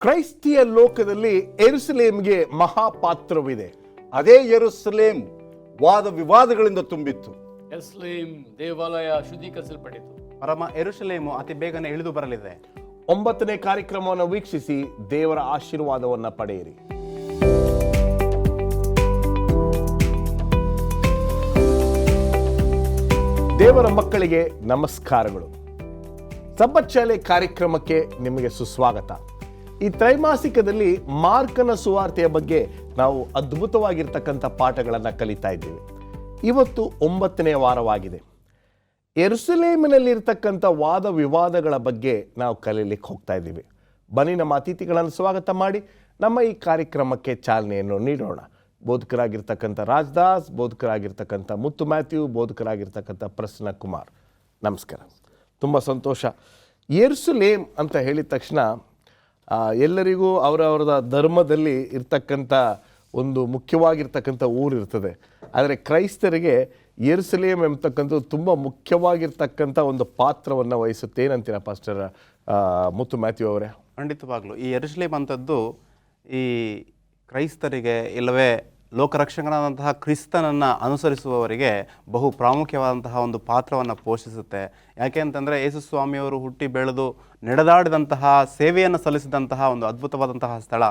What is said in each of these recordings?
ಕ್ರೈಸ್ತಿಯ ಲೋಕದಲ್ಲಿ ಯೆರೂಸಲೇಮಿಗೆ ಮಹಾಪಾತ್ರವಿದೆ. ಅದೇ ಯೆರೂಸಲೇಮ್ ವಾದ ವಿವಾದಗಳಿಂದ ತುಂಬಿತ್ತು. ಯೆರೂಸಲೇಮ್ ದೇವಾಲಯ ಶುದ್ಧೀಕರಿಸಲ್ಪಟ್ಟಿತು. ಪರಮ ಯೆರೂಸಲೇಮು ಅತಿ ಬೇಗನೆ ಇಳಿದು ಬರಲಿದೆ. 9ನೇ ಕಾರ್ಯಕ್ರಮವನ್ನು ವೀಕ್ಷಿಸಿ ದೇವರ ಆಶೀರ್ವಾದವನ್ನು ಪಡೆಯಿರಿ. ದೇವರ ಮಕ್ಕಳಿಗೆ ನಮಸ್ಕಾರಗಳು. ಸಬ್ಬತ್ ಶಾಲೆ ಕಾರ್ಯಕ್ರಮಕ್ಕೆ ನಿಮಗೆ ಸುಸ್ವಾಗತ. ಈ ತ್ರೈಮಾಸಿಕದಲ್ಲಿ ಮಾರ್ಕನ ಸುವಾರ್ತೆಯ ಬಗ್ಗೆ ನಾವು ಅದ್ಭುತವಾಗಿರ್ತಕ್ಕಂಥ ಪಾಠಗಳನ್ನು ಕಲಿತಾ ಇದ್ದೀವಿ. ಇವತ್ತು 9ನೇ ವಾರವಾಗಿದೆ. ಯೆರೂಸಲೇಮಿನಲ್ಲಿರ್ತಕ್ಕಂಥ ವಾದ ವಿವಾದಗಳ ಬಗ್ಗೆ ನಾವು ಕಲೀಲಿಕ್ಕೆ ಹೋಗ್ತಾ ಇದ್ದೀವಿ. ಬನ್ನಿ ನಮ್ಮ ಅತಿಥಿಗಳನ್ನು ಸ್ವಾಗತ ಮಾಡಿ ನಮ್ಮ ಈ ಕಾರ್ಯಕ್ರಮಕ್ಕೆ ಚಾಲನೆಯನ್ನು ನೀಡೋಣ. ಬೋಧಕರಾಗಿರ್ತಕ್ಕಂಥ ರಾಜದಾಸ್, ಬೋಧಕರಾಗಿರ್ತಕ್ಕಂಥ ಮುತ್ತು ಮ್ಯಾಥ್ಯೂ, ಬೋಧಕರಾಗಿರ್ತಕ್ಕಂಥ ಪ್ರಸನ್ನ ಕುಮಾರ್, ನಮಸ್ಕಾರ. ತುಂಬ ಸಂತೋಷ. ಯೆರೂಸಲೇಮ್ ಅಂತ ಹೇಳಿದ ತಕ್ಷಣ ಎಲ್ಲರಿಗೂ ಅವರವರ ಧರ್ಮದಲ್ಲಿ ಇರ್ತಕ್ಕಂಥ ಒಂದು ಮುಖ್ಯವಾಗಿರ್ತಕ್ಕಂಥ ಊರು ಇರ್ತದೆ. ಆದರೆ ಕ್ರೈಸ್ತರಿಗೆ ಯೆರೂಸಲೇಮ್ ಎಂಬತಕ್ಕಂಥದ್ದು ತುಂಬ ಮುಖ್ಯವಾಗಿರ್ತಕ್ಕಂಥ ಒಂದು ಪಾತ್ರವನ್ನು ವಹಿಸುತ್ತೆ. ಏನಂತೀರಾ ಪಾಸ್ಟರ್ ಮುತ್ತು ಮ್ಯಾಥ್ಯೂ ಅವರೇ? ಖಂಡಿತವಾಗ್ಲೂ ಈ ಯೆರೂಸಲೇಮ್ ಅಂಥದ್ದು ಈ ಕ್ರೈಸ್ತರಿಗೆ ಇಲ್ಲವೇ ಲೋಕರಕ್ಷಕನಾದಂತಹ ಕ್ರಿಸ್ತನನ್ನು ಅನುಸರಿಸುವವರಿಗೆ ಬಹು ಪ್ರಾಮುಖ್ಯವಾದಂತಹ ಒಂದು ಪಾತ್ರವನ್ನು ಪೋಷಿಸುತ್ತೆ. ಯಾಕೆ ಅಂತಂದರೆ ಯೇಸು ಸ್ವಾಮಿಯವರು ಹುಟ್ಟಿ ಬೆಳೆದು ನಡೆದಾಡಿದಂತಹ ಸೇವೆಯನ್ನು ಸಲ್ಲಿಸಿದಂತಹ ಒಂದು ಅದ್ಭುತವಾದಂತಹ ಸ್ಥಳ.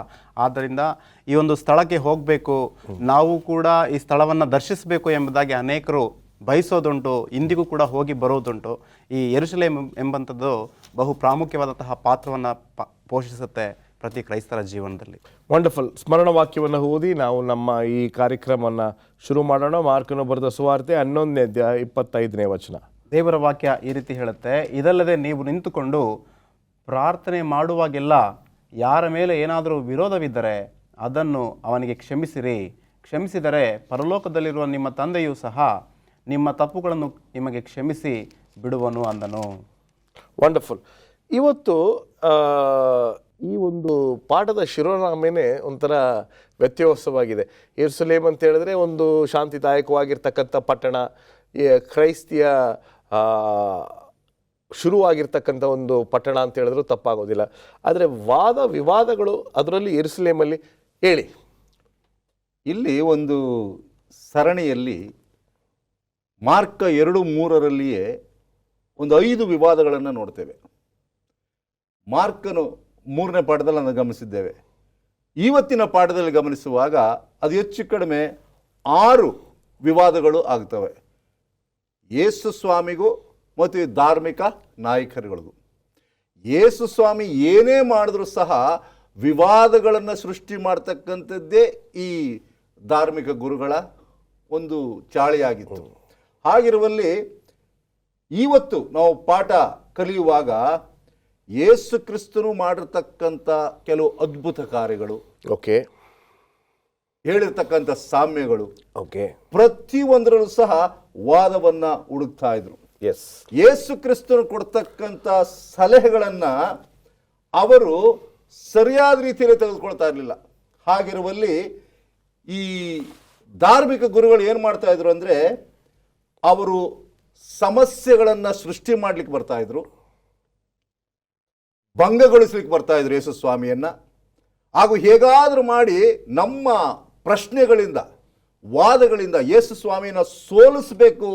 ಆದ್ದರಿಂದ ಈ ಒಂದು ಸ್ಥಳಕ್ಕೆ ಹೋಗಬೇಕು, ನಾವು ಕೂಡ ಈ ಸ್ಥಳವನ್ನು ದರ್ಶಿಸಬೇಕು ಎಂಬುದಾಗಿ ಅನೇಕರು ಬಯಸೋದುಂಟು, ಇಂದಿಗೂ ಕೂಡ ಹೋಗಿ ಬರೋದುಂಟು. ಈ ಯೆರೂಸಲೇಮ್ ಎಂಬಂಥದ್ದು ಬಹು ಪ್ರಾಮುಖ್ಯವಾದಂತಹ ಪಾತ್ರವನ್ನು ಪೋಷಿಸುತ್ತೆ ಪ್ರತಿ ಕ್ರೈಸ್ತರ ಜೀವನದಲ್ಲಿ. ವಂಡರ್ಫುಲ್. ಸ್ಮರಣ ವಾಕ್ಯವನ್ನು ಓದಿ ನಾವು ನಮ್ಮ ಈ ಕಾರ್ಯಕ್ರಮವನ್ನು ಶುರು ಮಾಡೋಣ. ಮಾರ್ಕನು ಬರೆದ ಸುವಾರ್ತೆ 11ನೇ ಅಧ್ಯಾಯ 25ನೇ ವಚನ. ದೇವರ ವಾಕ್ಯ ಈ ರೀತಿ ಹೇಳುತ್ತೆ, ಇದಲ್ಲದೆ ನೀವು ನಿಂತುಕೊಂಡು ಪ್ರಾರ್ಥನೆ ಮಾಡುವಾಗೆಲ್ಲ ಯಾರ ಮೇಲೆ ಏನಾದರೂ ವಿರೋಧವಿದ್ದರೆ ಅದನ್ನು ಅವನಿಗೆ ಕ್ಷಮಿಸಿರಿ. ಕ್ಷಮಿಸಿದರೆ ಪರಲೋಕದಲ್ಲಿರುವ ನಿಮ್ಮ ತಂದೆಯೂ ಸಹ ನಿಮ್ಮ ತಪ್ಪುಗಳನ್ನು ನಿಮಗೆ ಕ್ಷಮಿಸಿ ಬಿಡುವನು ಅಂದನು. ವಂಡರ್ಫುಲ್. ಇವತ್ತು ಈ ಒಂದು ಪಾಠದ ಶಿರೋನಾಮೆನೇ ಒಂಥರ ವ್ಯತ್ಯಾಸವಾಗಿದೆ. ಯೆರೂಸಲೇಮ್ ಅಂತ ಹೇಳಿದ್ರೆ ಒಂದು ಶಾಂತಿದಾಯಕವಾಗಿರ್ತಕ್ಕಂಥ ಪಟ್ಟಣ, ಕ್ರೈಸ್ತಿಯ ಶುರುವಾಗಿರ್ತಕ್ಕಂಥ ಒಂದು ಪಟ್ಟಣ ಅಂತ ಹೇಳಿದ್ರು ತಪ್ಪಾಗೋದಿಲ್ಲ. ಆದರೆ ವಾದ ವಿವಾದಗಳು ಅದರಲ್ಲಿ ಯೆರೂಸಲೇಮಲ್ಲಿ ಹೇಳಿ. ಇಲ್ಲಿ ಒಂದು ಸರಣಿಯಲ್ಲಿ ಮಾರ್ಕ 2:3 ಒಂದು 5 ವಿವಾದಗಳನ್ನು ನೋಡ್ತೇವೆ. ಮಾರ್ಕನು 3ನೇ ಪಾಠದಲ್ಲಿ ನಾವು ಗಮನಿಸಿದ್ದೇವೆ. ಇವತ್ತಿನ ಪಾಠದಲ್ಲಿ ಗಮನಿಸುವಾಗ ಅದು ಹೆಚ್ಚು ಕಡಿಮೆ 6 ವಿವಾದಗಳು ಆಗ್ತವೆ. ಯೇಸು ಸ್ವಾಮಿಗೂ ಮತ್ತು ಧಾರ್ಮಿಕ ನಾಯಕರುಗಳಿಗೂ. ಯೇಸು ಸ್ವಾಮಿ ಏನೇ ಮಾಡಿದ್ರೂ ಸಹ ವಿವಾದಗಳನ್ನು ಸೃಷ್ಟಿ ಮಾಡ್ತಕ್ಕಂಥದ್ದೇ ಈ ಧಾರ್ಮಿಕ ಗುರುಗಳ ಒಂದು ಚಾಳಿಯಾಗಿತ್ತು. ಹಾಗಿರುವಲ್ಲಿ ಇವತ್ತು ನಾವು ಪಾಠ ಕಲಿಯುವಾಗ ಯೇಸು ಕ್ರಿಸ್ತನು ಮಾಡಿರ್ತಕ್ಕಂಥ ಕೆಲವು ಅದ್ಭುತ ಕಾರ್ಯಗಳು, ಓಕೆ, ಹೇಳಿರ್ತಕ್ಕಂಥ ಸಾಮ್ಯಗಳು, ಓಕೆ, ಪ್ರತಿಯೊಂದರಲ್ಲೂ ಸಹ ವಾದವನ್ನ ಹುಡುಕ್ತಾ ಇದ್ರು. ಎಸ್. ಯೇಸು ಕ್ರಿಸ್ತನು ಕೊಡ್ತಕ್ಕಂಥ ಸಲಹೆಗಳನ್ನು ಅವರು ಸರಿಯಾದ ರೀತಿಯಲ್ಲಿ ತೆಗೆದುಕೊಳ್ತಾ ಇರಲಿಲ್ಲ. ಹಾಗಿರುವಲ್ಲಿ ಈ ಧಾರ್ಮಿಕ ಗುರುಗಳು ಏನು ಮಾಡ್ತಾ ಇದ್ರು ಅಂದರೆ, ಅವರು ಸಮಸ್ಯೆಗಳನ್ನು ಸೃಷ್ಟಿ ಮಾಡಲಿಕ್ಕೆ ಬರ್ತಾ ಇದ್ರು, ಭಂಗಗೊಳಿಸ್ಲಿಕ್ಕೆ ಬರ್ತಾ ಇದ್ರು ಯೇಸು ಸ್ವಾಮಿಯನ್ನ. ಹಾಗೂ ಹೇಗಾದರೂ ಮಾಡಿ ನಮ್ಮ ಪ್ರಶ್ನೆಗಳಿಂದ, ವಾದಗಳಿಂದ ಯೇಸು ಸ್ವಾಮಿಯನ್ನು ಸೋಲಿಸಬೇಕು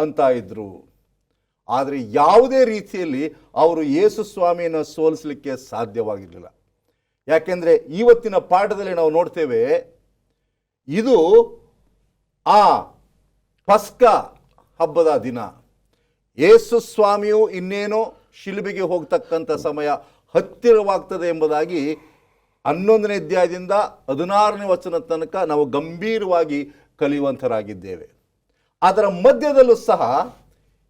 ಅಂತ ಇದ್ರು. ಆದರೆ ಯಾವುದೇ ರೀತಿಯಲ್ಲಿ ಅವರು ಯೇಸು ಸ್ವಾಮಿಯನ್ನು ಸೋಲಿಸಲಿಕ್ಕೆ ಸಾಧ್ಯವಾಗಿರಲಿಲ್ಲ. ಯಾಕೆಂದರೆ ಇವತ್ತಿನ ಪಾಠದಲ್ಲಿ ನಾವು ನೋಡ್ತೇವೆ, ಇದು ಆ ಪಸ್ಕ ಹಬ್ಬದ ದಿನ. ಯೇಸು ಸ್ವಾಮಿಯು ಇನ್ನೇನೋ ಶಿಲುಬೆಗೆ ಹೋಗ್ತಕ್ಕಂಥ ಸಮಯ ಹತ್ತಿರವಾಗ್ತದೆ ಎಂಬುದಾಗಿ 11ನೇ ಅಧ್ಯಾಯದಿಂದ 16ನೇ ವಚನ ತನಕ ನಾವು ಗಂಭೀರವಾಗಿ ಕಲಿಯುವಂತರಾಗಿದ್ದೇವೆ. ಅದರ ಮಧ್ಯದಲ್ಲೂ ಸಹ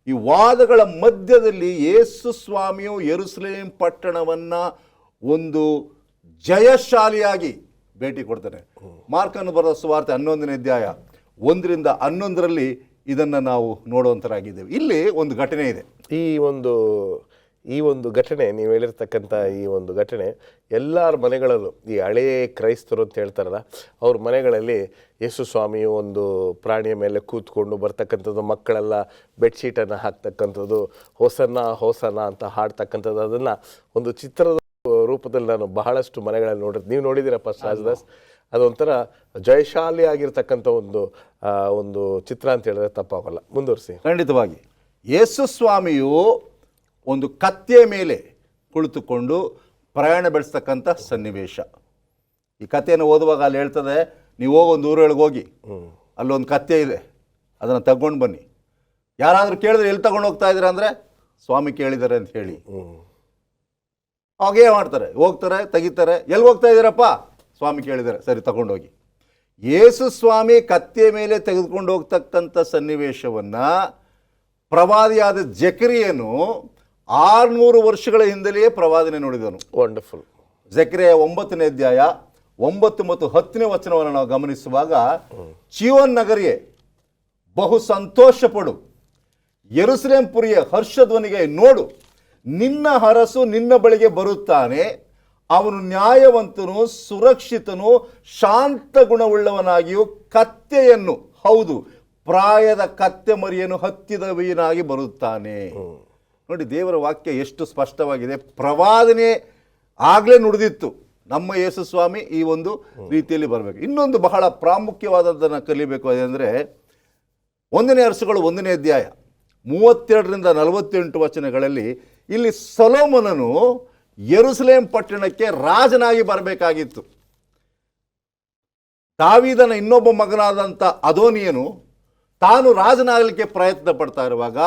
ಈ ವಾದಗಳ ಮಧ್ಯದಲ್ಲಿ ಯೇಸು ಸ್ವಾಮಿಯು ಯೆರೂಸಲೇಮ್ ಪಟ್ಟಣವನ್ನು ಒಂದು ಜಯಶಾಲಿಯಾಗಿ ಭೇಟಿ ಕೊಡ್ತಾನೆ. ಮಾರ್ಕನು ಬರೆದ ಸುವಾರ್ತೆ 11ನೇ ಅಧ್ಯಾಯ 1ರಿಂದ 11ರಲ್ಲಿ ಇದನ್ನು ನಾವು ನೋಡುವಂತರಾಗಿದ್ದೇವೆ. ಇಲ್ಲಿ ಒಂದು ಘಟನೆ ಇದೆ. ಈ ಒಂದು ಘಟನೆ, ನೀವು ಹೇಳಿರ್ತಕ್ಕಂಥ ಈ ಒಂದು ಘಟನೆ ಎಲ್ಲರ ಮನೆಗಳಲ್ಲೂ, ಈ ಹಳೆಯ ಕ್ರೈಸ್ತರು ಅಂತ ಹೇಳ್ತಾರಲ್ಲ, ಅವ್ರ ಮನೆಗಳಲ್ಲಿ ಯೇಸು ಸ್ವಾಮಿಯು ಒಂದು ಪ್ರಾಣಿಯ ಮೇಲೆ ಕೂತ್ಕೊಂಡು ಬರ್ತಕ್ಕಂಥದ್ದು, ಮಕ್ಕಳೆಲ್ಲ ಬೆಡ್ಶೀಟನ್ನು ಹಾಕ್ತಕ್ಕಂಥದ್ದು, ಹೋಸನ್ನ ಹೋಸನ್ನ ಅಂತ ಹಾಡ್ತಕ್ಕಂಥದ್ದು, ಅದನ್ನು ಒಂದು ಚಿತ್ರದ ರೂಪದಲ್ಲಿ ನಾನು ಬಹಳಷ್ಟು ಮನೆಗಳಲ್ಲಿ ನೋಡಿರ್ತೀನಿ. ನೀವು ನೋಡಿದ್ದೀರಾ ಫಸ್ಟ್ ರಾಜದಾಸ್? ಅದೊಂಥರ ಜಯಶಾಲಿ ಆಗಿರ್ತಕ್ಕಂಥ ಒಂದು ಚಿತ್ರ ಅಂತ ಹೇಳಿದ್ರೆ ತಪ್ಪಾಗಲ್ಲ. ಮುಂದುವರಿಸಿ. ಖಂಡಿತವಾಗಿ ಯೇಸು ಸ್ವಾಮಿಯು ಒಂದು ಕತ್ತೆಯ ಮೇಲೆ ಕುಳಿತುಕೊಂಡು ಪ್ರಯಾಣ ಬೆಳೆಸ್ತಕ್ಕಂಥ ಸನ್ನಿವೇಶ. ಈ ಕಥೆಯನ್ನು ಓದುವಾಗ ಅಲ್ಲಿ ಹೇಳ್ತದೆ, ನೀವು ಹೋಗಿ ಒಂದು ಊರೊಳಗೆ ಹೋಗಿ ಅಲ್ಲೊಂದು ಕತ್ತೆ ಇದೆ, ಅದನ್ನು ತಗೊಂಡು ಬನ್ನಿ. ಯಾರಾದರೂ ಕೇಳಿದ್ರೆ ಎಲ್ಲಿ ತಗೊಂಡು ಹೋಗ್ತಾ ಇದ್ದೀರಾ ಅಂದರೆ ಸ್ವಾಮಿ ಕೇಳಿದ್ದಾರೆ ಅಂತ ಹೇಳಿ ಹಾಗೇ ಮಾಡ್ತಾರೆ. ಹೋಗ್ತಾರೆ, ತೆಗಿತಾರೆ. ಎಲ್ಲಿ ಹೋಗ್ತಾ ಇದ್ದೀರಪ್ಪ? ಸ್ವಾಮಿ ಕೇಳಿದ್ದಾರೆ, ಸರಿ ತಗೊಂಡೋಗಿ. ಯೇಸು ಸ್ವಾಮಿ ಕತ್ತೆಯ ಮೇಲೆ ತೆಗೆದುಕೊಂಡು ಹೋಗ್ತಕ್ಕಂಥ ಸನ್ನಿವೇಶವನ್ನು ಪ್ರವಾದಿಯಾದ ಜಕರಿಯನು 600 ವರ್ಷಗಳ ಹಿಂದೆಯೇ ಪ್ರವಾದನೆ ನೋಡಿದನು. ವಂಡರ್ಫುಲ್. ಜಕರಿಯ 9ನೇ ಅಧ್ಯಾಯ 9 ಮತ್ತು 10ನೇ ವಚನವನ್ನು ನಾವು ಗಮನಿಸುವಾಗ, ಚಿಯೋನ್ ನಗರಿಯೇ ಬಹು ಸಂತೋಷ ಪಡು, ಯೆರೂಸಲೇಮ್ ಪುರಿಯ ಹರ್ಷಧ್ವನಿಗೆ ನೋಡು, ನಿನ್ನ ಅರಸು ನಿನ್ನ ಬಳಿಗೆ ಬರುತ್ತಾನೆ, ಅವನು ನ್ಯಾಯವಂತನು, ಸುರಕ್ಷಿತನು, ಶಾಂತ ಗುಣವುಳ್ಳವನಾಗಿಯೂ ಕತ್ತೆಯನ್ನು, ಹೌದು ಪ್ರಾಯದ ಕತ್ತೆ ಮರಿಯನ್ನು ಹತ್ತಿದವನಾಗಿ ಬರುತ್ತಾನೆ. ನೋಡಿ, ದೇವರ ವಾಕ್ಯ ಎಷ್ಟು ಸ್ಪಷ್ಟವಾಗಿದೆ. ಪ್ರವಾದನೆ ಆಗಲೇ ನುಡಿದಿತ್ತು, ನಮ್ಮ ಯೇಸು ಸ್ವಾಮಿ ಈ ಒಂದು ರೀತಿಯಲ್ಲಿ ಬರಬೇಕು. ಇನ್ನೊಂದು ಬಹಳ ಪ್ರಾಮುಖ್ಯವಾದದ್ದನ್ನು ಕಲಿಬೇಕು. ಅതെಂದರೆ 1ನೇ ಅರಸುಗಳು 1ನೇ ಅಧ್ಯಾಯ 32ರಿಂದ 48 ವಚನಗಳಲ್ಲಿ ಇಲ್ಲಿ ಸೊಲೊಮೋನನು ಯೆರೂಸಲೇಮ್ ಪಟ್ಟಣಕ್ಕೆ ರಾಜನಾಗಿ ಬರಬೇಕಾಗಿತ್ತು. ದಾವೀದನ ಇನ್ನೊಬ್ಬ ಮಗನಾದಂಥ ಅದೋನಿಯನು ತಾನು ರಾಜನಾಗಲಿಕ್ಕೆ ಪ್ರಯತ್ನ ಪಡ್ತಾ ಇರುವಾಗ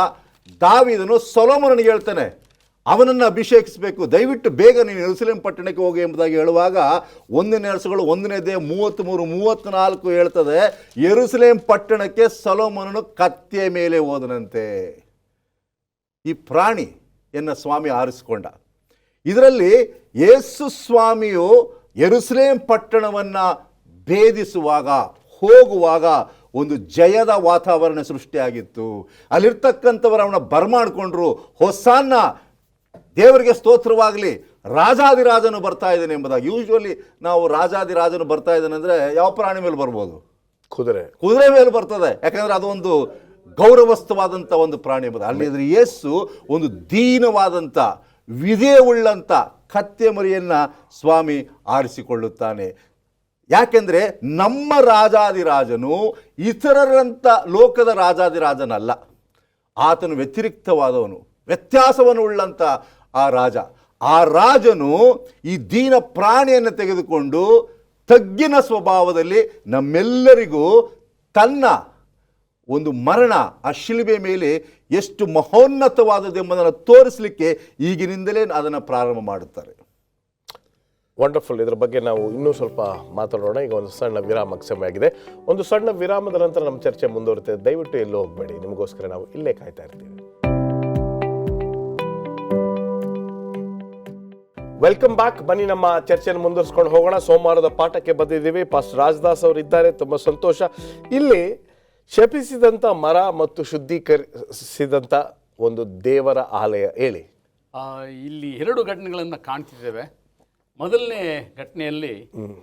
ದಾವೀದನು ಸೊಲೊಮೋನನಿಗೆ ಹೇಳ್ತಾನೆ, ಅವನನ್ನು ಅಭಿಷೇಕಿಸಬೇಕು, ದಯವಿಟ್ಟು ಬೇಗ ನೀನು ಯೆರೂಸಲೇಮ್ ಪಟ್ಟಣಕ್ಕೆ ಹೋಗಿ ಎಂಬುದಾಗಿ ಹೇಳುವಾಗ 1ನೇ ಅರಸುಗಳು 1ನೇ ಅಧ್ಯಾಯ 33-34 ಹೇಳ್ತದೆ, ಯೆರೂಸಲೇಮ್ ಪಟ್ಟಣಕ್ಕೆ ಸೊಲೊಮೋನನು ಕತ್ತೆಯ ಮೇಲೆ ಹೋದನಂತೆ. ಈ ಪ್ರಾಣಿಯನ್ನು ಸ್ವಾಮಿ ಆರಿಸಿಕೊಂಡ. ಇದರಲ್ಲಿ ಯೇಸು ಸ್ವಾಮಿಯು ಯೆರೂಸಲೇಮ್ ಪಟ್ಟಣವನ್ನು ಭೇದಿಸುವಾಗ, ಹೋಗುವಾಗ ಒಂದು ಜಯದ ವಾತಾವರಣ ಸೃಷ್ಟಿಯಾಗಿತ್ತು. ಅಲ್ಲಿರ್ತಕ್ಕಂಥವರು ಅವನ ಬರಮಾಡಿಕೊಂಡ್ರು, ಹೊಸಾನ್ನ, ದೇವರಿಗೆ ಸ್ತೋತ್ರವಾಗಲಿ, ರಾಜಾದಿರಾಜನು ಬರ್ತಾ ಇದ್ದಾನೆ ಎಂಬುದಾಗಿ. ಯೂಶ್ವಲಿ ನಾವು ರಾಜಾದಿರಾಜನು ಬರ್ತಾ ಇದ್ದಾನೆ ಅಂದರೆ ಯಾವ ಪ್ರಾಣಿ ಮೇಲೆ ಬರ್ಬೋದು? ಕುದುರೆ ಮೇಲೆ ಬರ್ತದೆ, ಯಾಕಂದರೆ ಅದೊಂದು ಗೌರವಸ್ಥವಾದಂಥ ಒಂದು ಪ್ರಾಣಿ ಎಂಬುದು. ಅಲ್ಲಿ ಯೇಸು ಒಂದು ದೀನವಾದಂಥ ವಿಧೇಯವುಳ್ಳಂಥ ಕತ್ತೆ ಮರಿಯನ್ನು ಸ್ವಾಮಿ ಆರಿಸಿಕೊಳ್ಳುತ್ತಾನೆ. ಯಾಕೆಂದರೆ ನಮ್ಮ ರಾಜಾದಿರಾಜನು ಇತರರಂಥ ಲೋಕದ ರಾಜಾದಿರಾಜನಲ್ಲ. ಆತನು ವ್ಯತಿರಿಕ್ತವಾದವನು, ವ್ಯತ್ಯಾಸವನ್ನು ಉಳ್ಳಂಥ ಆ ರಾಜ. ಆ ರಾಜನು ಈ ದೀನ ಪ್ರಾಣಿಯನ್ನು ತೆಗೆದುಕೊಂಡು ತಗ್ಗಿನ ಸ್ವಭಾವದಲ್ಲಿ ನಮ್ಮೆಲ್ಲರಿಗೂ ತನ್ನ ಒಂದು ಮರಣ ಆ ಶಿಲುಬೆ ಮೇಲೆ ಎಷ್ಟು ಮಹೋನ್ನತವಾದದ್ದು ಎಂಬುದನ್ನು ತೋರಿಸಲಿಕ್ಕೆ ಈಗಿನಿಂದಲೇ ಅದನ್ನು ಪ್ರಾರಂಭ ಮಾಡುತ್ತಾರೆ. ವಂಡರ್ಫುಲ್. ಇದರ ಬಗ್ಗೆ ನಾವು ಇನ್ನೂ ಸ್ವಲ್ಪ ಮಾತಾಡೋಣ. ಈಗ ಒಂದು ಸಣ್ಣ ವಿರಾಮಕ್ಕೆ ಸಮಯ ಆಗಿದೆ. ಒಂದು ಸಣ್ಣ ವಿರಾಮದ ನಂತರ ನಮ್ಮ ಚರ್ಚೆ ಮುಂದುವರಿತದೆ. ದಯವಿಟ್ಟು ಎಲ್ಲೂ ಹೋಗಬೇಡಿ, ನಿಮಗೋಸ್ಕರ ನಾವು ಇಲ್ಲೇ ಕಾಯ್ತಾ ಇರ್ತೀವಿ. Welcome back. ಬನ್ನಿ ನಮ್ಮ ಚರ್ಚೆಯನ್ನು ಮುಂದುವರಿಸ್ಕೊಂಡು ಹೋಗೋಣ. ಸೋಮವಾರದ ಪಾಠಕ್ಕೆ ಬಂದಿದ್ದೀವಿ. ಪಾಸ್ಟರ್ ರಾಜದಾಸ್ ಅವರು ಇದ್ದಾರೆ, ತುಂಬ ಸಂತೋಷ. ಇಲ್ಲಿ ಶಪಿಸಿದಂಥ ಮರ ಮತ್ತು ಶುದ್ಧೀಕರಿಸಿದಂಥ ಒಂದು ದೇವರ ಆಲಯ, ಹೇಳಿ. ಇಲ್ಲಿ 2 ಘಟನೆಗಳನ್ನು ಕಾಣ್ತಿದ್ದೇವೆ. ಮೊದಲನೇ ಘಟನೆಯಲ್ಲಿ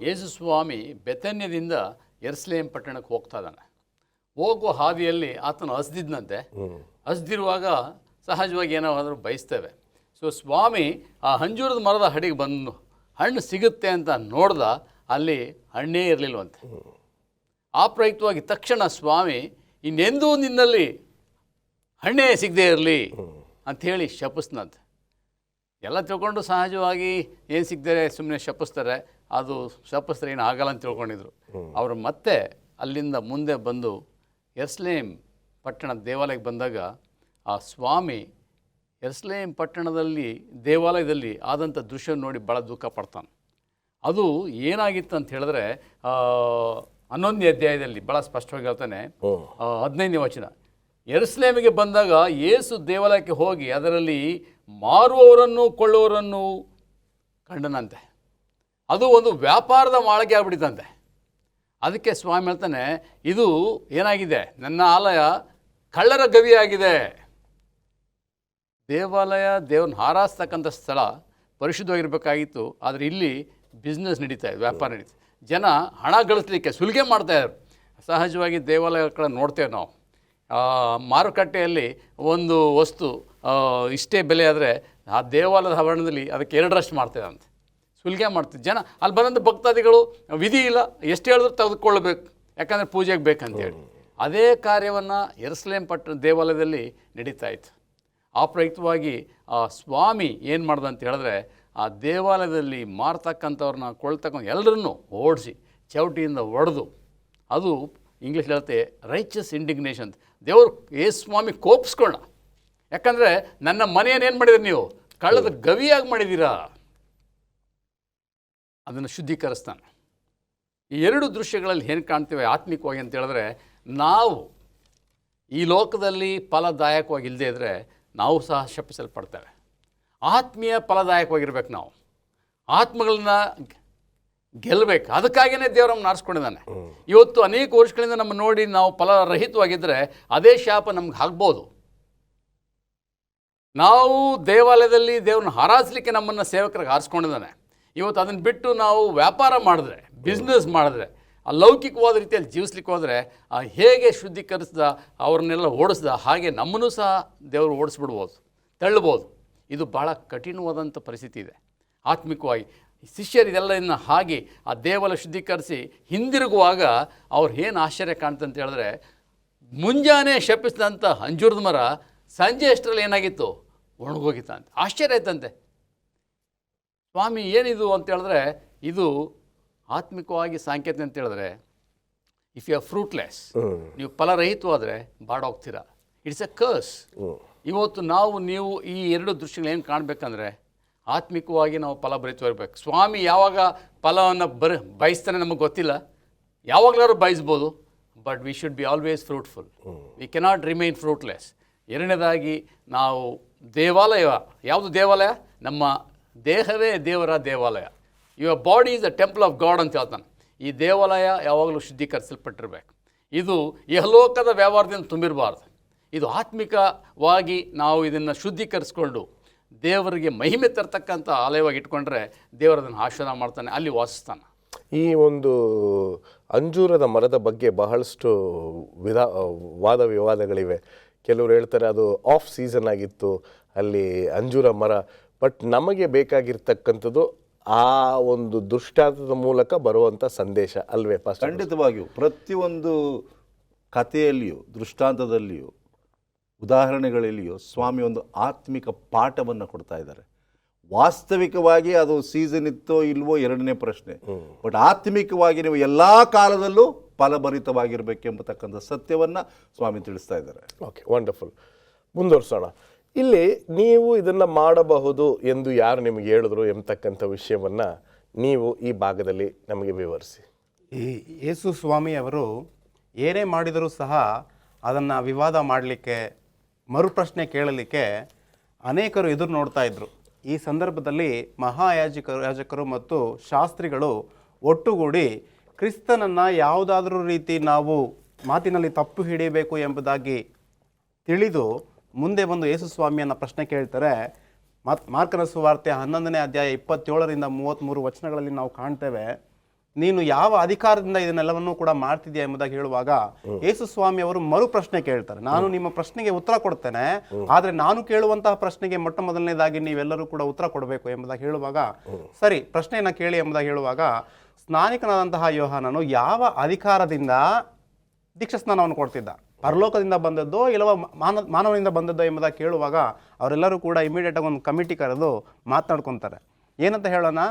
ಯೇಸು ಸ್ವಾಮಿ ಬೆಥನ್ಯದಿಂದ ಯೆರೂಸಲೇಮ್ ಪಟ್ಟಣಕ್ಕೆ ಹೋಗ್ತಾ ಇದ್ದಾನೆ. ಹೋಗುವ ಹಾದಿಯಲ್ಲಿ ಆತನು ಹಸ್ದಿದ್ದಂತೆ. ಹಸ್ದಿರುವಾಗ ಸಹಜವಾಗಿ ಏನಾದರೂ ಬಯಸ್ತೇವೆ. ಸೊ ಸ್ವಾಮಿ ಆ ಅಂಜೂರದ ಮರದ ಹಡಿಗೆ ಬಂದು ಹಣ್ಣು ಸಿಗುತ್ತೆ ಅಂತ ನೋಡ್ದ, ಅಲ್ಲಿ ಹಣ್ಣೇ ಇರಲಿಲ್ವಂತೆ. ಆ ಪ್ರಯುಕ್ತವಾಗಿ ತಕ್ಷಣ ಸ್ವಾಮಿ, ಇನ್ನೆಂದೂ ನಿನ್ನಲ್ಲಿ ಹಣ್ಣೇ ಸಿಗದೇ ಇರಲಿ ಅಂಥೇಳಿ ಶಪಿಸ್ನಂತೆ. ಎಲ್ಲ ತಿಳ್ಕೊಂಡು ಸಹಜವಾಗಿ ಏನು ಸಿಗ್ತಾರೆ ಸುಮ್ಮನೆ ಶಪಿಸ್ತಾರೆ, ಅದು ಶಪಿಸ್ತಾರೆ ಏನು ಆಗಲ್ಲ ಅಂತ ತಿಳ್ಕೊಂಡಿದ್ರು. ಅವರು ಮತ್ತೆ ಅಲ್ಲಿಂದ ಮುಂದೆ ಬಂದು ಯೆರೂಸಲೇಮ್ ಪಟ್ಟಣದ ದೇವಾಲಯಕ್ಕೆ ಬಂದಾಗ ಆ ಸ್ವಾಮಿ ಯೆರೂಸಲೇಮ್ ಪಟ್ಟಣದಲ್ಲಿ ದೇವಾಲಯದಲ್ಲಿ ಆದಂಥ ದೃಶ್ಯ ನೋಡಿ ಭಾಳ ದುಃಖ ಪಡ್ತಾನೆ. ಅದು ಏನಾಗಿತ್ತು ಅಂತ ಹೇಳಿದ್ರೆ 11ನೇ ಅಧ್ಯಾಯದಲ್ಲಿ ಭಾಳ ಸ್ಪಷ್ಟವಾಗಿ ಹೇಳ್ತಾನೆ, 15ನೇ ವಚನ. ಯೆರೂಸಲೇಮಿಗೆ ಬಂದಾಗ ಯೇಸು ದೇವಾಲಯಕ್ಕೆ ಹೋಗಿ ಅದರಲ್ಲಿ ಮಾರುವವರನ್ನು ಕೊಳ್ಳುವವರನ್ನು ಕಂಡನಂತೆ. ಅದು ಒಂದು ವ್ಯಾಪಾರದ ಮಾಳಿಗೆ ಆಗ್ಬಿಟ್ಟಿತಂತೆ. ಅದಕ್ಕೆ ಸ್ವಾಮಿ ಹೇಳ್ತಾನೆ, ಇದು ಏನಾಗಿದೆ, ನನ್ನ ಆಲಯ ಕಳ್ಳರ ಗವಿಯಾಗಿದೆ. ದೇವಾಲಯ ದೇವ್ರನ್ನ ಹಾರಾಸ್ತಕ್ಕಂಥ ಸ್ಥಳ ಪರಿಶುದ್ಧವಾಗಿರಬೇಕಾಗಿತ್ತು, ಆದರೆ ಇಲ್ಲಿ ಬಿಸ್ನೆಸ್ ನಡೀತಾ ಇದೆ, ವ್ಯಾಪಾರ ನಡೀತಾ. ಜನ ಹಣ ಗಳಿಸ್ಲಿಕ್ಕೆ ಸುಲಿಗೆ ಮಾಡ್ತಾಯಿದ್ರು. ಸಹಜವಾಗಿ ದೇವಾಲಯಗಳ ಕಡೆ ನೋಡ್ತೇವೆ ನಾವು. ಮಾರುಕಟ್ಟೆಯಲ್ಲಿ ಒಂದು ವಸ್ತು ಇಷ್ಟೇ ಬೆಲೆ ಆದರೆ ಆ ದೇವಾಲಯದ ಆವರಣದಲ್ಲಿ ಅದಕ್ಕೆ 2ರಷ್ಟು ಮಾಡ್ತಿದ್ದಂತೆ, ಸುಲಿಗೆ ಮಾಡ್ತಿದ್ದ ಜನ. ಅಲ್ಲಿ ಬಂದಂಥ ಭಕ್ತಾದಿಗಳು ವಿಧಿ ಇಲ್ಲ, ಎಷ್ಟು ಹೇಳಿದ್ರು ತೆಗೆದುಕೊಳ್ಬೇಕು, ಯಾಕಂದರೆ ಪೂಜೆಗೆ ಬೇಕಂತೇಳಿ. ಅದೇ ಕಾರ್ಯವನ್ನು ಯೆರೂಸಲೇಮ್ ದೇವಾಲಯದಲ್ಲಿ ನಡೀತಾ ಇತ್ತು. ಆ ಪ್ರಯುಕ್ತವಾಗಿ ಆ ಸ್ವಾಮಿ ಏನು ಮಾಡ್ದ ಅಂತ ಹೇಳಿದ್ರೆ, ಆ ದೇವಾಲಯದಲ್ಲಿ ಮಾರ್ತಕ್ಕಂಥವ್ರನ್ನ ಕೊಳ್ತಕ್ಕಂಥ ಎಲ್ಲರನ್ನೂ ಓಡಿಸಿ ಚೌಟಿಯಿಂದ ಹೊಡೆದು, ಅದು ಇಂಗ್ಲೀಷ್ ಹೇಳುತ್ತೆ ರೈಚಸ್ ಇಂಡಿಗ್ನೇಷನ್. ದೇವರು ಯೇಸು ಸ್ವಾಮಿ ಕೋಪಿಸ್ಕೊಳ್ಳ. ಯಾಕಂದರೆ ನನ್ನ ಮನೆಯನ್ನೇನು ಮಾಡಿದ್ರಿ ನೀವು, ಕಳ್ಳದ ಗವಿಯಾಗಿ ಮಾಡಿದ್ದೀರಾ. ಅದನ್ನು ಶುದ್ಧೀಕರಿಸ್ತಾನೆ. ಈ 2 ದೃಶ್ಯಗಳಲ್ಲಿ ಏನು ಕಾಣ್ತೇವೆ ಆತ್ಮಿಕವಾಗಿ ಅಂತ ಹೇಳಿದ್ರೆ, ನಾವು ಈ ಲೋಕದಲ್ಲಿ ಫಲದಾಯಕವಾಗಿ ಇಲ್ಲದೇ ಇದ್ದರೆ ನಾವು ಸಹ ಶಪಿಸಲ್ಪಡ್ತೇವೆ. ಆತ್ಮೀಯ ಫಲದಾಯಕವಾಗಿರ್ಬೇಕು. ನಾವು ಆತ್ಮಗಳನ್ನ ಗೆಲ್ಲಬೇಕು. ಅದಕ್ಕಾಗಿಯೇ ದೇವರನ್ನು ಆರಿಸ್ಕೊಂಡಿದ್ದಾನೆ. ಇವತ್ತು ಅನೇಕ ವರ್ಷಗಳಿಂದ ನಮ್ಮ ನೋಡಿ ನಾವು ಫಲರಹಿತವಾಗಿದ್ದರೆ ಅದೇ ಶಾಪ ನಮ್ಗೆ ಆಗ್ಬೋದು. ನಾವು ದೇವಾಲಯದಲ್ಲಿ ದೇವ್ರನ್ನ ಆರಾಧಿಸಲಿಕ್ಕೆ ನಮ್ಮನ್ನು ಸೇವಕರಿಗೆ ಆರಿಸ್ಕೊಂಡಿದ್ದಾನೆ. ಇವತ್ತು ಅದನ್ನು ಬಿಟ್ಟು ನಾವು ವ್ಯಾಪಾರ ಮಾಡಿದ್ರೆ, ಬಿಸ್ನೆಸ್ ಮಾಡಿದ್ರೆ, ಆ ಲೌಕಿಕವಾದ ರೀತಿಯಲ್ಲಿ ಜೀವಿಸ್ಲಿಕ್ಕೆ ಹೋದರೆ ಹೇಗೆ ಶುದ್ಧೀಕರಿಸ್ದ ಅವ್ರನ್ನೆಲ್ಲ ಓಡಿಸ್ದ ಹಾಗೆ ನಮ್ಮನ್ನು ಸಹ ದೇವರು ಓಡಿಸ್ಬಿಡ್ಬೋದು, ತಳ್ಳಬೋದು. ಇದು ಭಾಳ ಕಠಿಣವಾದಂಥ ಪರಿಸ್ಥಿತಿ ಇದೆ ಆತ್ಮಿಕವಾಗಿ. ಶಿಷ್ಯರು ಇದೆಲ್ಲ ಹಾಗೆ ಆ ದೇವಾಲಯ ಶುದ್ಧೀಕರಿಸಿ ಹಿಂದಿರುಗುವಾಗ ಅವ್ರು ಏನು ಆಶ್ಚರ್ಯ ಕಾಣ್ತಂತ ಹೇಳಿದ್ರೆ, ಮುಂಜಾನೆ ಶಪಿಸಿದಂಥ ಅಂಜೂರದ ಮರ ಸಂಜೆ ಅಷ್ಟರಲ್ಲಿ ಏನಾಗಿತ್ತು, ಒಣಗೋಗಿತ್ತಂತೆ. ಆಶ್ಚರ್ಯ ಆಯ್ತಂತೆ. ಸ್ವಾಮಿ ಏನಿದು ಅಂತ ಹೇಳಿದ್ರೆ, ಇದು ಆತ್ಮಿಕವಾಗಿ ಸಾಂಕೇತ ಅಂತ ಹೇಳಿದ್ರೆ, ಇಫ್ ಯು ಆರ್ ಫ್ರೂಟ್ಲೆಸ್, ನೀವು ಫಲರಹಿತವಾದರೆ ಬಾಡೋಗ್ತೀರಾ. It's A ಕರ್ಸ್. ಇವತ್ತು ನೀವು ಈ 2 ದೃಶ್ಯಗಳೇನು ಕಾಣಬೇಕಂದ್ರೆ, ಆತ್ಮಿಕವಾಗಿ ನಾವು ಫಲಭರಿತವಾಗಿರ್ಬೇಕು. ಸ್ವಾಮಿ ಯಾವಾಗ ಫಲವನ್ನು ಬಯಸ್ತಾನೆ ನಮಗೆ ಗೊತ್ತಿಲ್ಲ, ಯಾವಾಗಲಾದ್ರು ಬಯಸ್ಬೋದು. But we should be always fruitful. We cannot remain fruitless. 2ನೇದಾಗಿ ನಾವು ದೇವಾಲಯ, ಯಾವುದು ದೇವಾಲಯ? ನಮ್ಮ ದೇಹವೇ ದೇವರ ದೇವಾಲಯ. Your body is the temple of God ಅಂತ ಹೇಳ್ತಾನೆ. ಈ ದೇವಾಲಯ ಯಾವಾಗಲೂ ಶುದ್ಧೀಕರಿಸಲ್ಪಟ್ಟಿರಬೇಕು. ಇದು ಯಹಲೋಕದ ವ್ಯವಹಾರದಿಂದ ತುಂಬಿರಬಾರ್ದು. ಇದು ಆತ್ಮಿಕವಾಗಿ ನಾವು ಇದನ್ನು ಶುದ್ಧೀಕರಿಸ್ಕೊಂಡು ದೇವರಿಗೆ ಮಹಿಮೆ ತರ್ತಕ್ಕಂಥ ಆಲಯವಾಗಿ ಇಟ್ಕೊಂಡ್ರೆ ದೇವರದನ್ನು ಆಶೀರ್ವಾದ ಮಾಡ್ತಾನೆ, ಅಲ್ಲಿ ವಾಸಿಸ್ತಾನೆ. ಈ ಒಂದು ಅಂಜೂರದ ಮರದ ಬಗ್ಗೆ ಬಹಳಷ್ಟು ವಾದ ವಿವಾದಗಳಿವೆ. ಕೆಲವರು ಹೇಳ್ತಾರೆ ಅದು ಆಫ್ ಸೀಸನ್ ಆಗಿತ್ತು ಅಲ್ಲಿ ಅಂಜೂರ ಮರ. ಬಟ್ ನಮಗೆ ಬೇಕಾಗಿರ್ತಕ್ಕಂಥದ್ದು ಆ ಒಂದು ದೃಷ್ಟಾಂತದ ಮೂಲಕ ಬರುವಂಥ ಸಂದೇಶ ಅಲ್ವೇ ಪಾಸ್ಟರ್? ಖಂಡಿತವಾಗಿಯೂ ಪ್ರತಿಯೊಂದು ಕಥೆಯಲ್ಲಿಯೂ, ದೃಷ್ಟಾಂತದಲ್ಲಿಯೂ, ಉದಾಹರಣೆಗಳಲ್ಲಿಯೂ ಸ್ವಾಮಿ ಒಂದು ಆತ್ಮಿಕ ಪಾಠವನ್ನು ಕೊಡ್ತಾ ಇದ್ದಾರೆ. ವಾಸ್ತವಿಕವಾಗಿ ಅದು ಸೀಸನ್ ಇತ್ತೋ ಇಲ್ವೋ 2ನೇ ಪ್ರಶ್ನೆ. ಬಟ್ ಆತ್ಮಿಕವಾಗಿ ನೀವು ಎಲ್ಲ ಕಾಲದಲ್ಲೂ ಫಲಭರಿತವಾಗಿರಬೇಕೆಂಬತಕ್ಕಂಥ ಸತ್ಯವನ್ನು ಸ್ವಾಮಿ ತಿಳಿಸ್ತಾ ಇದ್ದಾರೆ. Okay, wonderful. ಮುಂದುವರ್ಸೋಣ. ಇಲ್ಲಿ ನೀವು ಇದನ್ನು ಮಾಡಬಹುದು ಎಂದು ಯಾರು ನಿಮಗೆ ಹೇಳಿದ್ರು ಎಂಬತಕ್ಕಂಥ ವಿಷಯವನ್ನು ನೀವು ಈ ಭಾಗದಲ್ಲಿ ನಮಗೆ ವಿವರಿಸಿ. ಈ ಯೇಸು ಸ್ವಾಮಿಯವರು ಏನೇ ಮಾಡಿದರೂ ಸಹ ಅದನ್ನು ವಿವಾದ ಮಾಡಲಿಕ್ಕೆ, ಮರುಪ್ರಶ್ನೆ ಕೇಳಲಿಕ್ಕೆ ಅನೇಕರು ಎದುರು ನೋಡ್ತಾ ಇದ್ದರು. ಈ ಸಂದರ್ಭದಲ್ಲಿ ಯಾಜಕರು ಮತ್ತು ಶಾಸ್ತ್ರಿಗಳು ಒಟ್ಟುಗೂಡಿ ಕ್ರಿಸ್ತನನ್ನು ಯಾವುದಾದ್ರೂ ರೀತಿ ನಾವು ಮಾತಿನಲ್ಲಿ ತಪ್ಪು ಹಿಡಿಯಬೇಕು ಎಂಬುದಾಗಿ ತಿಳಿದು ಮುಂದೆ ಬಂದು ಯೇಸು ಸ್ವಾಮಿಯನ್ನು ಪ್ರಶ್ನೆ ಕೇಳ್ತಾರೆ. ಮಾರ್ಕನ ಸುವಾರ್ತೆ 11ನೇ ಅಧ್ಯಾಯ 27ರಿಂದ 33 ವಚನಗಳಲ್ಲಿ ನಾವು ಕಾಣ್ತೇವೆ. ನೀನು ಯಾವ ಅಧಿಕಾರದಿಂದ ಇದನ್ನೆಲ್ಲವನ್ನೂ ಕೂಡ ಮಾಡ್ತಿದ್ಯಾ ಎಂಬುದಾಗಿ ಹೇಳುವಾಗ ಯೇಸು ಸ್ವಾಮಿ ಅವರು ಮರು ಪ್ರಶ್ನೆ ಕೇಳ್ತಾರೆ. ನಾನು ನಿಮ್ಮ ಪ್ರಶ್ನೆಗೆ ಉತ್ತರ ಕೊಡ್ತೇನೆ, ಆದರೆ ನಾನು ಕೇಳುವಂತಹ ಪ್ರಶ್ನೆಗೆ ಮೊಟ್ಟ ಮೊದಲನೇದಾಗಿ ನೀವೆಲ್ಲರೂ ಕೂಡ ಉತ್ತರ ಕೊಡಬೇಕು ಎಂಬುದಾಗಿ ಹೇಳುವಾಗ, ಸರಿ ಪ್ರಶ್ನೆಯನ್ನು ಕೇಳಿ ಎಂಬುದಾಗಿ ಹೇಳುವಾಗ, ಸ್ನಾನಿಕನಾದಂತಹ ಯೋಹಾನನು ಯಾವ ಅಧಿಕಾರದಿಂದ ದೀಕ್ಷಾ ಸ್ನಾನವನ್ನು ಕೊಡ್ತಿದ್ದ? ಪರಲೋಕದಿಂದ ಬಂದದ್ದೋ ಇಲ್ಲವ ಮಾನವನಿಂದ ಬಂದದ್ದೋ ಎಂಬುದಾಗಿ ಕೇಳುವಾಗ ಅವರೆಲ್ಲರೂ ಕೂಡ ಇಮಿಡಿಯೇಟಾಗಿ ಒಂದು ಕಮಿಟಿ ಕರೆದು ಮಾತನಾಡ್ಕೊತಾರೆ. ಏನಂತ ಹೇಳೋಣ?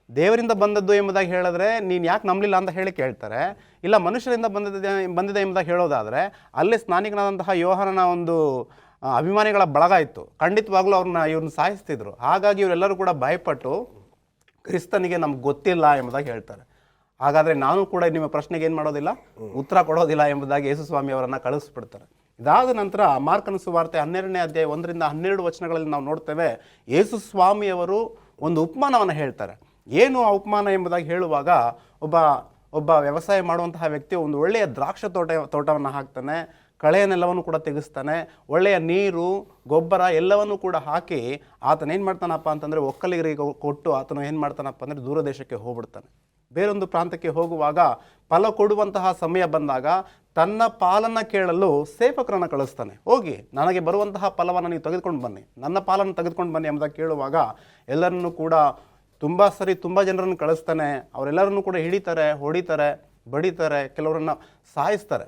ದೇವರಿಂದ ಬಂದದ್ದು ಎಂಬುದಾಗಿ ಹೇಳಿದ್ರೆ ನೀನು ಯಾಕೆ ನಂಬಲಿಲ್ಲ ಅಂತ ಹೇಳಿ ಕೇಳ್ತಾರೆ. ಇಲ್ಲ ಮನುಷ್ಯರಿಂದ ಬಂದಿದೆ ಎಂಬುದಾಗಿ ಹೇಳೋದಾದರೆ ಅಲ್ಲೇ ಸ್ನಾನಿಕನಾದಂತಹ ಯೋಹಾನನ ಒಂದು ಅಭಿಮಾನಿಗಳ ಬಳಗ ಇತ್ತು. ಖಂಡಿತವಾಗ್ಲೂ ಇವ್ರನ್ನ ಸಾಯಿಸ್ತಿದ್ರು. ಹಾಗಾಗಿ ಇವರೆಲ್ಲರೂ ಕೂಡ ಭಯಪಟ್ಟು ಕ್ರಿಸ್ತನಿಗೆ ನಮ್ಗೆ ಗೊತ್ತಿಲ್ಲ ಎಂಬುದಾಗಿ ಹೇಳ್ತಾರೆ. ಹಾಗಾದರೆ ನಾನು ಕೂಡ ನಿಮ್ಮ ಪ್ರಶ್ನೆಗೆ ಏನು ಮಾಡೋದಿಲ್ಲ, ಉತ್ತರ ಕೊಡೋದಿಲ್ಲ ಎಂಬುದಾಗಿ ಯೇಸು ಸ್ವಾಮಿ ಅವರನ್ನು ಕಳಿಸ್ಬಿಡ್ತಾರೆ. ಇದಾದ ನಂತರ ಮಾರ್ಕನ ಸುವಾರ್ತೆ 12ನೇ ಅಧ್ಯಾಯ 1ರಿಂದ 12 ವಚನಗಳಲ್ಲಿ ನಾವು ನೋಡ್ತೇವೆ. ಯೇಸು ಸ್ವಾಮಿಯವರು ಒಂದು ಉಪಮಾನವನ್ನು ಹೇಳ್ತಾರೆ. ಏನು ಆ ಉಪಮಾನ ಎಂಬುದಾಗಿ ಹೇಳುವಾಗ, ಒಬ್ಬ ವ್ಯವಸಾಯ ಮಾಡುವಂತಹ ವ್ಯಕ್ತಿ ಒಂದು ಒಳ್ಳೆಯ ದ್ರಾಕ್ಷ ತೋಟವನ್ನು ಹಾಕ್ತಾನೆ, ಕಳೆಯನ್ನೆಲ್ಲವನ್ನು ಕೂಡ ತೆಗೆಸ್ತಾನೆ, ಒಳ್ಳೆಯ ನೀರು ಗೊಬ್ಬರ ಎಲ್ಲವನ್ನೂ ಕೂಡ ಹಾಕಿ ಆತನೇನು ಮಾಡ್ತಾನಪ್ಪ ಅಂತಂದರೆ ಒಕ್ಕಲಿಗರಿಗೆ ಕೊಟ್ಟು ಆತನು ಏನು ಮಾಡ್ತಾನಪ್ಪ ಅಂದರೆ ದೂರ ದೇಶಕ್ಕೆ ಹೋಗ್ಬಿಡ್ತಾನೆ. ಬೇರೊಂದು ಪ್ರಾಂತಕ್ಕೆ ಹೋಗುವಾಗ ಫಲ ಕೊಡುವಂತಹ ಸಮಯ ಬಂದಾಗ ತನ್ನ ಪಾಲನ್ನು ಕೇಳಲು ಸೇವಕರನ್ನು ಕಳಿಸ್ತಾನೆ. ಹೋಗಿ ನನಗೆ ಬರುವಂತಹ ಫಲವನ್ನು ನೀವು ತೆಗೆದುಕೊಂಡು ಬನ್ನಿ, ನನ್ನ ಪಾಲನ್ನು ತೆಗೆದುಕೊಂಡು ಬನ್ನಿ ಎಂಬುದಾಗಿ ಕೇಳುವಾಗ ಎಲ್ಲರನ್ನೂ ಕೂಡ ತುಂಬ ಜನರನ್ನು ಕಳಿಸ್ತಾನೆ. ಅವರೆಲ್ಲರನ್ನೂ ಕೂಡ ಹಿಡಿತಾರೆ, ಹೊಡಿತಾರೆ, ಬಡಿತಾರೆ, ಕೆಲವರನ್ನು ಸಾಯಿಸ್ತಾರೆ.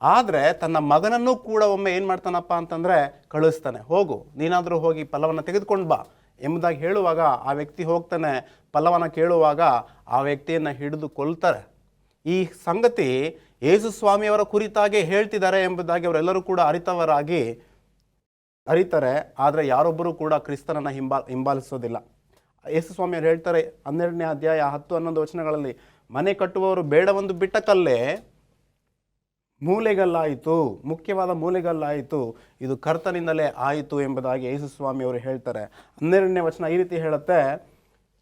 ಆದರೆ ತನ್ನ ಮಗನನ್ನು ಕೂಡ ಒಮ್ಮೆ ಏನು ಮಾಡ್ತಾನಪ್ಪ ಅಂತಂದರೆ ಕಳಿಸ್ತಾನೆ. ಹೋಗು, ನೀನಾದರೂ ಹೋಗಿ ಫಲವನ್ನು ತೆಗೆದುಕೊಂಡು ಬಾ ಎಂಬುದಾಗಿ ಹೇಳುವಾಗ ಆ ವ್ಯಕ್ತಿ ಹೋಗ್ತಾನೆ. ಫಲವನ್ನು ಕೇಳುವಾಗ ಆ ವ್ಯಕ್ತಿಯನ್ನು ಹಿಡಿದು ಕೊಲ್ತಾರೆ. ಈ ಸಂಗತಿ ಯೇಸು ಸ್ವಾಮಿಯವರ ಕುರಿತಾಗೆ ಹೇಳ್ತಿದ್ದಾರೆ ಎಂಬುದಾಗಿ ಅವರೆಲ್ಲರೂ ಕೂಡ ಅರಿತಾರೆ. ಆದರೆ ಯಾರೊಬ್ಬರೂ ಕೂಡ ಕ್ರಿಸ್ತನನ್ನು ಹಿಂಬಾಲಿಸೋದಿಲ್ಲ. ಯೇಸು ಸ್ವಾಮಿಯವರು ಹೇಳ್ತಾರೆ 12ನೇ ಅಧ್ಯಾಯ 10-11 ವಚನಗಳಲ್ಲಿ, ಮನೆ ಕಟ್ಟುವವರು ಬೇಡವೆಂದು ಬಿಟ್ಟ ಕಲ್ಲೇ ಮೂಲೆಗಲ್ಲಾಯಿತು, ಮುಖ್ಯವಾದ ಮೂಲೆಗಲ್ಲಾಯಿತು, ಇದು ಕರ್ತನಿಂದಲೇ ಆಯಿತು ಎಂಬುದಾಗಿ ಯೇಸು ಸ್ವಾಮಿಯವರು ಹೇಳ್ತಾರೆ. 12ನೇ ವಚನ ಈ ರೀತಿ ಹೇಳುತ್ತೆ,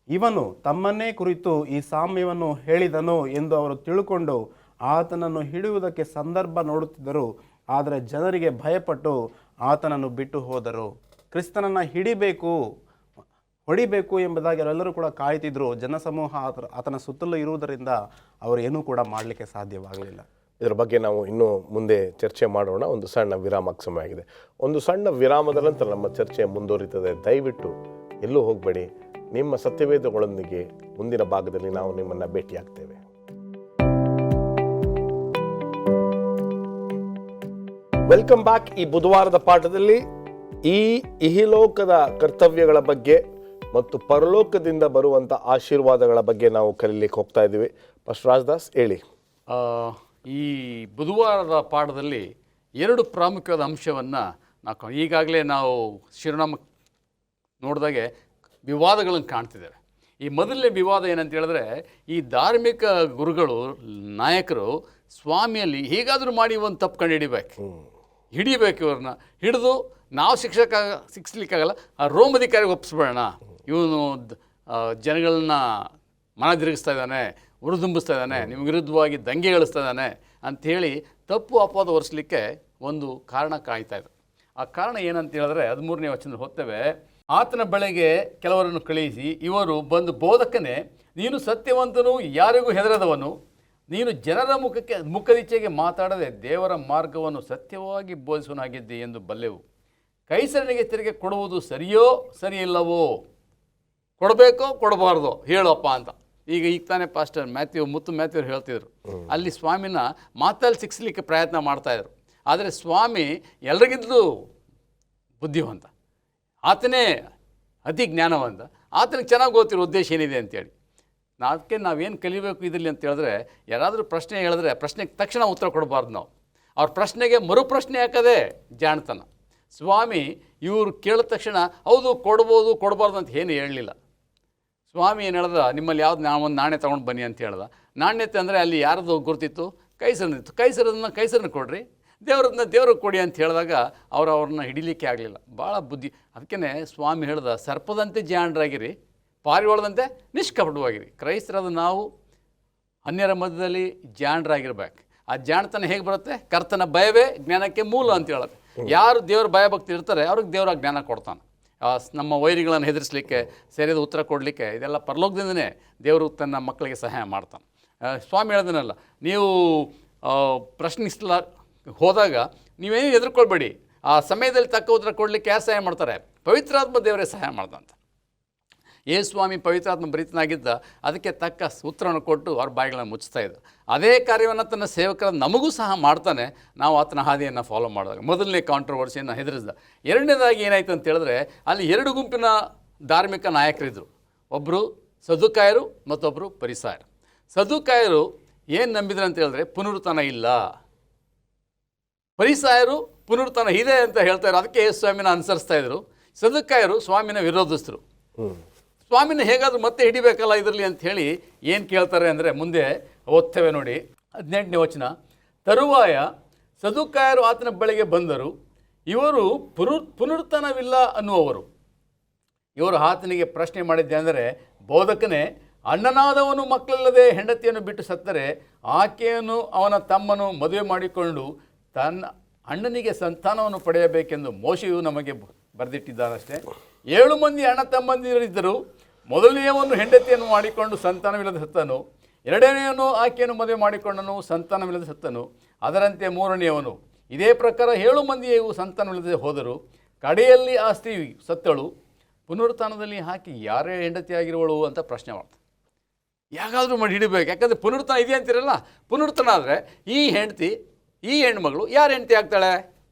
ಇವನು ತಮ್ಮನ್ನೇ ಕುರಿತು ಈ ಸಾಮ್ಯವನ್ನು ಹೇಳಿದನು ಎಂದು ಅವರು ತಿಳ್ಕೊಂಡು ಆತನನ್ನು ಹಿಡಿಯುವುದಕ್ಕೆ ಸಂದರ್ಭ ನೋಡುತ್ತಿದ್ದರು. ಆದರೆ ಜನರಿಗೆ ಭಯಪಟ್ಟು ಆತನನ್ನು ಬಿಟ್ಟು ಹೋದರು. ಕ್ರಿಸ್ತನನ್ನು ಹೊಡಿಬೇಕು ಎಂಬುದಾಗಿ ಅವರೆಲ್ಲರೂ ಕೂಡ ಕಾಯ್ತಿದ್ರು. ಜನಸಮೂಹ ಆತನ ಸುತ್ತಲೂ ಇರುವುದರಿಂದ ಅವರು ಏನೂ ಕೂಡ ಮಾಡಲಿಕ್ಕೆ ಸಾಧ್ಯವಾಗಲಿಲ್ಲ. ಇದರ ಬಗ್ಗೆ ನಾವು ಇನ್ನೂ ಮುಂದೆ ಚರ್ಚೆ ಮಾಡೋಣ. ಒಂದು ಸಣ್ಣ ವಿರಾಮಕ್ಕೆ ಸಮಯ ಆಗಿದೆ. ಒಂದು ಸಣ್ಣ ವಿರಾಮದ ನಂತರ ನಮ್ಮ ಚರ್ಚೆ ಮುಂದುವರಿತದೆ. ದಯವಿಟ್ಟು ಎಲ್ಲೂ ಹೋಗಬೇಡಿ. ನಿಮ್ಮ ಸತ್ಯವೇದಗಳೊಂದಿಗೆ ಮುಂದಿನ ಭಾಗದಲ್ಲಿ ನಾವು ನಿಮ್ಮನ್ನು ಭೇಟಿಯಾಗ್ತೇವೆ. Welcome back. ಈ ಬುಧವಾರದ ಪಾಠದಲ್ಲಿ ಈ ಇಹಿಲೋಕದ ಕರ್ತವ್ಯಗಳ ಬಗ್ಗೆ ಮತ್ತು ಪರಲೋಕದಿಂದ ಬರುವಂಥ ಆಶೀರ್ವಾದಗಳ ಬಗ್ಗೆ ನಾವು ಕಲೀಲಿಕ್ಕೆ ಹೋಗ್ತಾ ಇದ್ದೀವಿ. ಫಸ್ಟ್ ರಾಜದಾಸ್ ಹೇಳಿ. ಈ ಬುಧವಾರದ ಪಾಠದಲ್ಲಿ 2 ಪ್ರಾಮುಖ್ಯವಾದ ಅಂಶವನ್ನು ಈಗಾಗಲೇ ನಾವು ಶಿರೋನಾಮ ನೋಡಿದಾಗೆ ವಿವಾದಗಳನ್ನು ಕಾಣ್ತಿದ್ದೇವೆ. ಈ ಮೊದಲನೇ ವಿವಾದ ಏನಂತ ಹೇಳಿದ್ರೆ, ಈ ಧಾರ್ಮಿಕ ಗುರುಗಳು, ನಾಯಕರು ಸ್ವಾಮಿಯಲ್ಲಿ ಹೇಗಾದರೂ ಮಾಡಿ ಒಂದು ತಪ್ಪು ಕಂಡು ಹಿಡಿಬೇಕು ಇವ್ರನ್ನ. ಹಿಡಿದು ನಾವು ಶಿಕ್ಷಿಸ್ಲಿಕ್ಕಾಗಲ್ಲ, ಆ ರೋಮ್ ಅಧಿಕಾರಿಗೆ ಒಪ್ಪಿಸ್ಬೇಡ, ಇವನು ಜನಗಳನ್ನ ಮನ ತಿರುಗಿಸ್ತಾ ಇದ್ದಾನೆ, ಉರಿದುಂಬಿಸ್ತಾ ಇದ್ದಾನೆ, ನಿಮ್ಮ ವಿರುದ್ಧವಾಗಿ ದಂಗೆಗಳಿಸ್ತಾ ಇದ್ದಾನೆ ಅಂಥೇಳಿ ತಪ್ಪು ಅಪವಾದ ಹೊರಿಸಲಿಕ್ಕೆ ಒಂದು ಕಾರಣ ಕಾಯ್ತಾ ಇದೆ. ಆ ಕಾರಣ ಏನಂತ ಹೇಳಿದ್ರೆ 13ನೇ ವಚನದಲ್ಲಿ ಹೋಗ್ತೇವೆ, ಆತನ ಬಳಿಗೆ ಕೆಲವರನ್ನು ಕಳುಹಿಸಿ ಇವರು ಬಂದು, ಬೋಧಕನೇ, ನೀನು ಸತ್ಯವಂತನು, ಯಾರಿಗೂ ಹೆದರದವನು, ನೀನು ಜನರ ಮುಖದಿಚ್ಚೆಗೆ ಮಾತಾಡದೆ ದೇವರ ಮಾರ್ಗವನ್ನು ಸತ್ಯವಾಗಿ ಬೋಧಿಸುವನಾಗಿದ್ದೆ ಎಂದು ಬಲ್ಲೆವು. ಕೈಸರನಿಗೆ ತೆರಿಗೆ ಕೊಡುವುದು ಸರಿಯೋ ಸರಿಯಿಲ್ಲವೋ, ಕೊಡಬೇಕೋ ಕೊಡಬಾರ್ದೋ ಹೇಳಪ್ಪ ಅಂತ. ಈಗ ತಾನೇ ಪಾಸ್ಟರ್ ಮುತ್ತು ಮ್ಯಾಥ್ಯೂ ಹೇಳ್ತಿದ್ರು, ಅಲ್ಲಿ ಸ್ವಾಮಿನ ಮಾತಲ್ಲಿ ಸಿಕ್ಸ್ಲಿಕ್ಕೆ ಪ್ರಯತ್ನ ಮಾಡ್ತಾಯಿದ್ರು. ಆದರೆ ಸ್ವಾಮಿ ಎಲ್ರಿಗಿಂತಲೂ ಬುದ್ಧಿವಂತ, ಆತನೇ ಅತಿ ಜ್ಞಾನವಂತ, ಆತನಿಗೆ ಚೆನ್ನಾಗಿ ಗೊತ್ತಿರೋ ಉದ್ದೇಶ ಏನಿದೆ ಅಂತೇಳಿ. ಅದಕ್ಕೆ ನಾವೇನು ಕಲಿಬೇಕು ಇದರಲ್ಲಿ ಅಂತ ಹೇಳಿದ್ರೆ, ಯಾರಾದರೂ ಪ್ರಶ್ನೆ ಹೇಳಿದ್ರೆ ಪ್ರಶ್ನೆಗೆ ತಕ್ಷಣ ಉತ್ತರ ಕೊಡಬಾರ್ದು. ನಾವು ಅವ್ರ ಪ್ರಶ್ನೆಗೆ ಮರುಪ್ರಶ್ನೆ ಹಾಕೋದೇ ಜಾಣತನ. ಸ್ವಾಮಿ ಇವರು ಕೇಳಿದ ತಕ್ಷಣ ಹೌದು ಕೊಡ್ಬೋದು ಕೊಡಬಾರ್ದು ಅಂತ ಏನು ಹೇಳಲಿಲ್ಲ. ಸ್ವಾಮಿ ಏನು ಹೇಳ್ದ, ನಿಮ್ಮಲ್ಲಿ ಯಾವ್ದು ಒಂದು ನಾಣ್ಯ ತೊಗೊಂಡು ಬನ್ನಿ ಅಂತ ಹೇಳ್ದ. ನಾಣ್ಯತೆ ಅಂದರೆ ಅಲ್ಲಿ ಯಾರ್ದು ಗುರುತಿತ್ತು? ಕೈಸರನಿತ್ತು. ಕೈಸರನ್ನ ಕೊಡ್ರಿ, ದೇವ್ರಿಗೆ ಕೊಡಿ ಅಂತ ಹೇಳಿದಾಗ ಅವ್ರನ್ನ ಹಿಡಿಲಿಕ್ಕೆ ಆಗಲಿಲ್ಲ. ಭಾಳ ಬುದ್ಧಿ. ಅದಕ್ಕೇ ಸ್ವಾಮಿ ಹೇಳ್ದ, ಸರ್ಪದಂತೆ ಜಾಣರಾಗಿರಿ, ಪಾರಿವಾಳದಂತೆ ನಿಷ್ಕಪಟವಾಗಿರಿ. ಕ್ರೈಸ್ತರಾದ ನಾವು ಅನ್ಯರ ಮಧ್ಯದಲ್ಲಿ ಜಾಣರಾಗಿರ್ಬೇಕು. ಆ ಜಾಣತನ ಹೇಗೆ ಬರುತ್ತೆ? ಕರ್ತನ ಭಯವೇ ಜ್ಞಾನಕ್ಕೆ ಮೂಲ ಅಂತ ಹೇಳುತ್ತೆ. ಯಾರು ದೇವ್ರ ಭಯಭಕ್ತಿ ಇರ್ತಾರೆ ಅವ್ರಿಗೆ ದೇವ್ರ ಜ್ಞಾನ ಕೊಡ್ತಾನೆ. ನಮ್ಮ ವೈರಿಗಳನ್ನು ಹೆದರಿಸಲಿಕ್ಕೆ, ಸರಿಯಾದ ಉತ್ತರ ಕೊಡಲಿಕ್ಕೆ, ಇದೆಲ್ಲ ಪರಲೋಕದಿಂದನೇ ದೇವರು ತನ್ನ ಮಕ್ಕಳಿಗೆ ಸಹಾಯ ಮಾಡ್ತಾನೆ. ಸ್ವಾಮಿ ಹೇಳ್ದನಲ್ಲ, ನೀವು ಪ್ರಶ್ನಿಸ್ಲ ಹೋದಾಗ ನೀವೇನು ಎದುರ್ಕೊಳ್ಬೇಡಿ, ಆ ಸಮಯದಲ್ಲಿ ತಕ್ಕ ಉತ್ತರ ಕೊಡಲಿಕ್ಕೆ ಯಾರು ಸಹಾಯ ಮಾಡ್ತಾರೆ? ಪವಿತ್ರಾತ್ಮ ದೇವರೇ ಸಹಾಯ ಮಾಡ್ದಂತ. ಸ್ವಾಮಿ ಪವಿತ್ರಾತ್ಮ ಭರಿತನಾಗಿದ್ದ, ಅದಕ್ಕೆ ತಕ್ಕ ಉತ್ತರವನ್ನು ಕೊಟ್ಟು ಅವ್ರ ಬಾಯಿಗಳನ್ನು ಮುಚ್ಚಿಸ್ತಾ ಇದ್ದ. ಅದೇ ಕಾರ್ಯವನ್ನು ತನ್ನ ಸೇವಕರ ನಮಗೂ ಸಹ ಮಾಡ್ತಾನೆ. ನಾವು ಆತನ ಹಾದಿಯನ್ನು ಫಾಲೋ ಮಾಡಿದಾಗ ಮೊದಲನೇ ಕಾಂಟ್ರವರ್ಸಿಯನ್ನು ಹೆದರಿಸಿದ. ಎರಡನೇದಾಗಿ ಏನಾಯ್ತು ಅಂತ ಹೇಳಿದ್ರೆ, ಅಲ್ಲಿ 2 ಗುಂಪಿನ ಧಾರ್ಮಿಕ ನಾಯಕರಿದ್ದರು. ಒಬ್ಬರು ಸದುಕಾಯರು, ಮತ್ತೊಬ್ಬರು ಪರಿಸಾಯರು. ಸದುಕಾಯರು ಏನು ನಂಬಿದ್ರು ಅಂತ ಹೇಳಿದ್ರೆ ಪುನರುತ್ಥಾನ ಇಲ್ಲ. ಪರಿಸಾಯರು ಪುನರುತ್ಥಾನ ಇದೆ ಅಂತ ಹೇಳ್ತಾರೆ, ಅದಕ್ಕೆ ಸ್ವಾಮಿನ ಅನುಸರಿಸ್ತಾ ಇದ್ರು. ಸದುಕಾಯರು ಸ್ವಾಮಿನ ವಿರೋಧಿಸ್ತರು. ಸ್ವಾಮಿನ ಹೇಗಾದರೂ ಮತ್ತೆ ಹಿಡಿಬೇಕಲ್ಲ ಇದರಲ್ಲಿ ಅಂಥೇಳಿ ಏನು ಕೇಳ್ತಾರೆ ಅಂದರೆ, ಮುಂದೆ ಓದ್ತೇವೆ ನೋಡಿ 18ನೇ ವಚನ. ತರುವಾಯ ಸದುಕಾಯರು ಆತನ ಬಳಿಗೆ ಬಂದರು, ಇವರು ಪುನರುತ್ಥಾನವಿಲ್ಲ ಅನ್ನುವರು. ಇವರು ಆತನಿಗೆ ಪ್ರಶ್ನೆ ಮಾಡಿದ್ದೆ ಅಂದರೆ, ಬೋಧಕನೇ, ಅಣ್ಣನಾದವನು ಮಕ್ಕಳಿಲ್ಲದೆ ಹೆಂಡತಿಯನ್ನು ಬಿಟ್ಟು ಸತ್ತರೆ ಆಕೆಯನ್ನು ಅವನ ತಮ್ಮನು ಮದುವೆ ಮಾಡಿಕೊಂಡು ತನ್ನ ಅಣ್ಣನಿಗೆ ಸಂತಾನವನ್ನು ಪಡೆಯಬೇಕೆಂದು ಮೋಶೆಯು ನಮಗೆ ಬರೆದಿಟ್ಟಿದ್ದಾನಷ್ಟೇ. 7 ಮಂದಿ ಅಣ್ಣ ತಮ್ಮಂದಿರಿದ್ದರು. ಮೊದಲನೆಯವನು ಹೆಂಡತಿಯನ್ನು ಮಾಡಿಕೊಂಡು ಸಂತಾನವಿಲ್ಲದೆ ಸತ್ತನು. ಎರಡನೆಯವನು ಆಕೆಯನ್ನು ಮದುವೆ ಮಾಡಿಕೊಂಡನು, ಸಂತಾನವಿಲ್ಲದೆ ಸತ್ತನು. ಅದರಂತೆ ಮೂರನೆಯವನು ಇದೇ ಪ್ರಕಾರ 7 ಮಂದಿಯೂ ಸಂತಾನವಿಲ್ಲದೆ ಹೋದರು. ಕಡೆಯಲ್ಲಿ ಆ ಸ್ತ್ರೀ ಸತ್ತಳು. ಪುನರುತ್ಥಾನದಲ್ಲಿ ಆಕೆ ಯಾರೇ ಹೆಂಡತಿಯಾಗಿರುವಳು ಅಂತ ಪ್ರಶ್ನೆ ಮಾಡ್ತಾರೆ. ಯಾಕಾದರೂ ಮಾಡಿ ಹಿಡಿಬೇಕು, ಯಾಕಂದರೆ ಪುನರುತ್ಥಾನ ಇದೆ ಅಂತೀರಲ್ಲ. ಪುನರುತ್ಥಾನ ಆದರೆ ಈ ಹೆಣ್ಮಗಳು ಯಾರು ಹೆಂಡತಿ ಆಗ್ತಾಳೆ?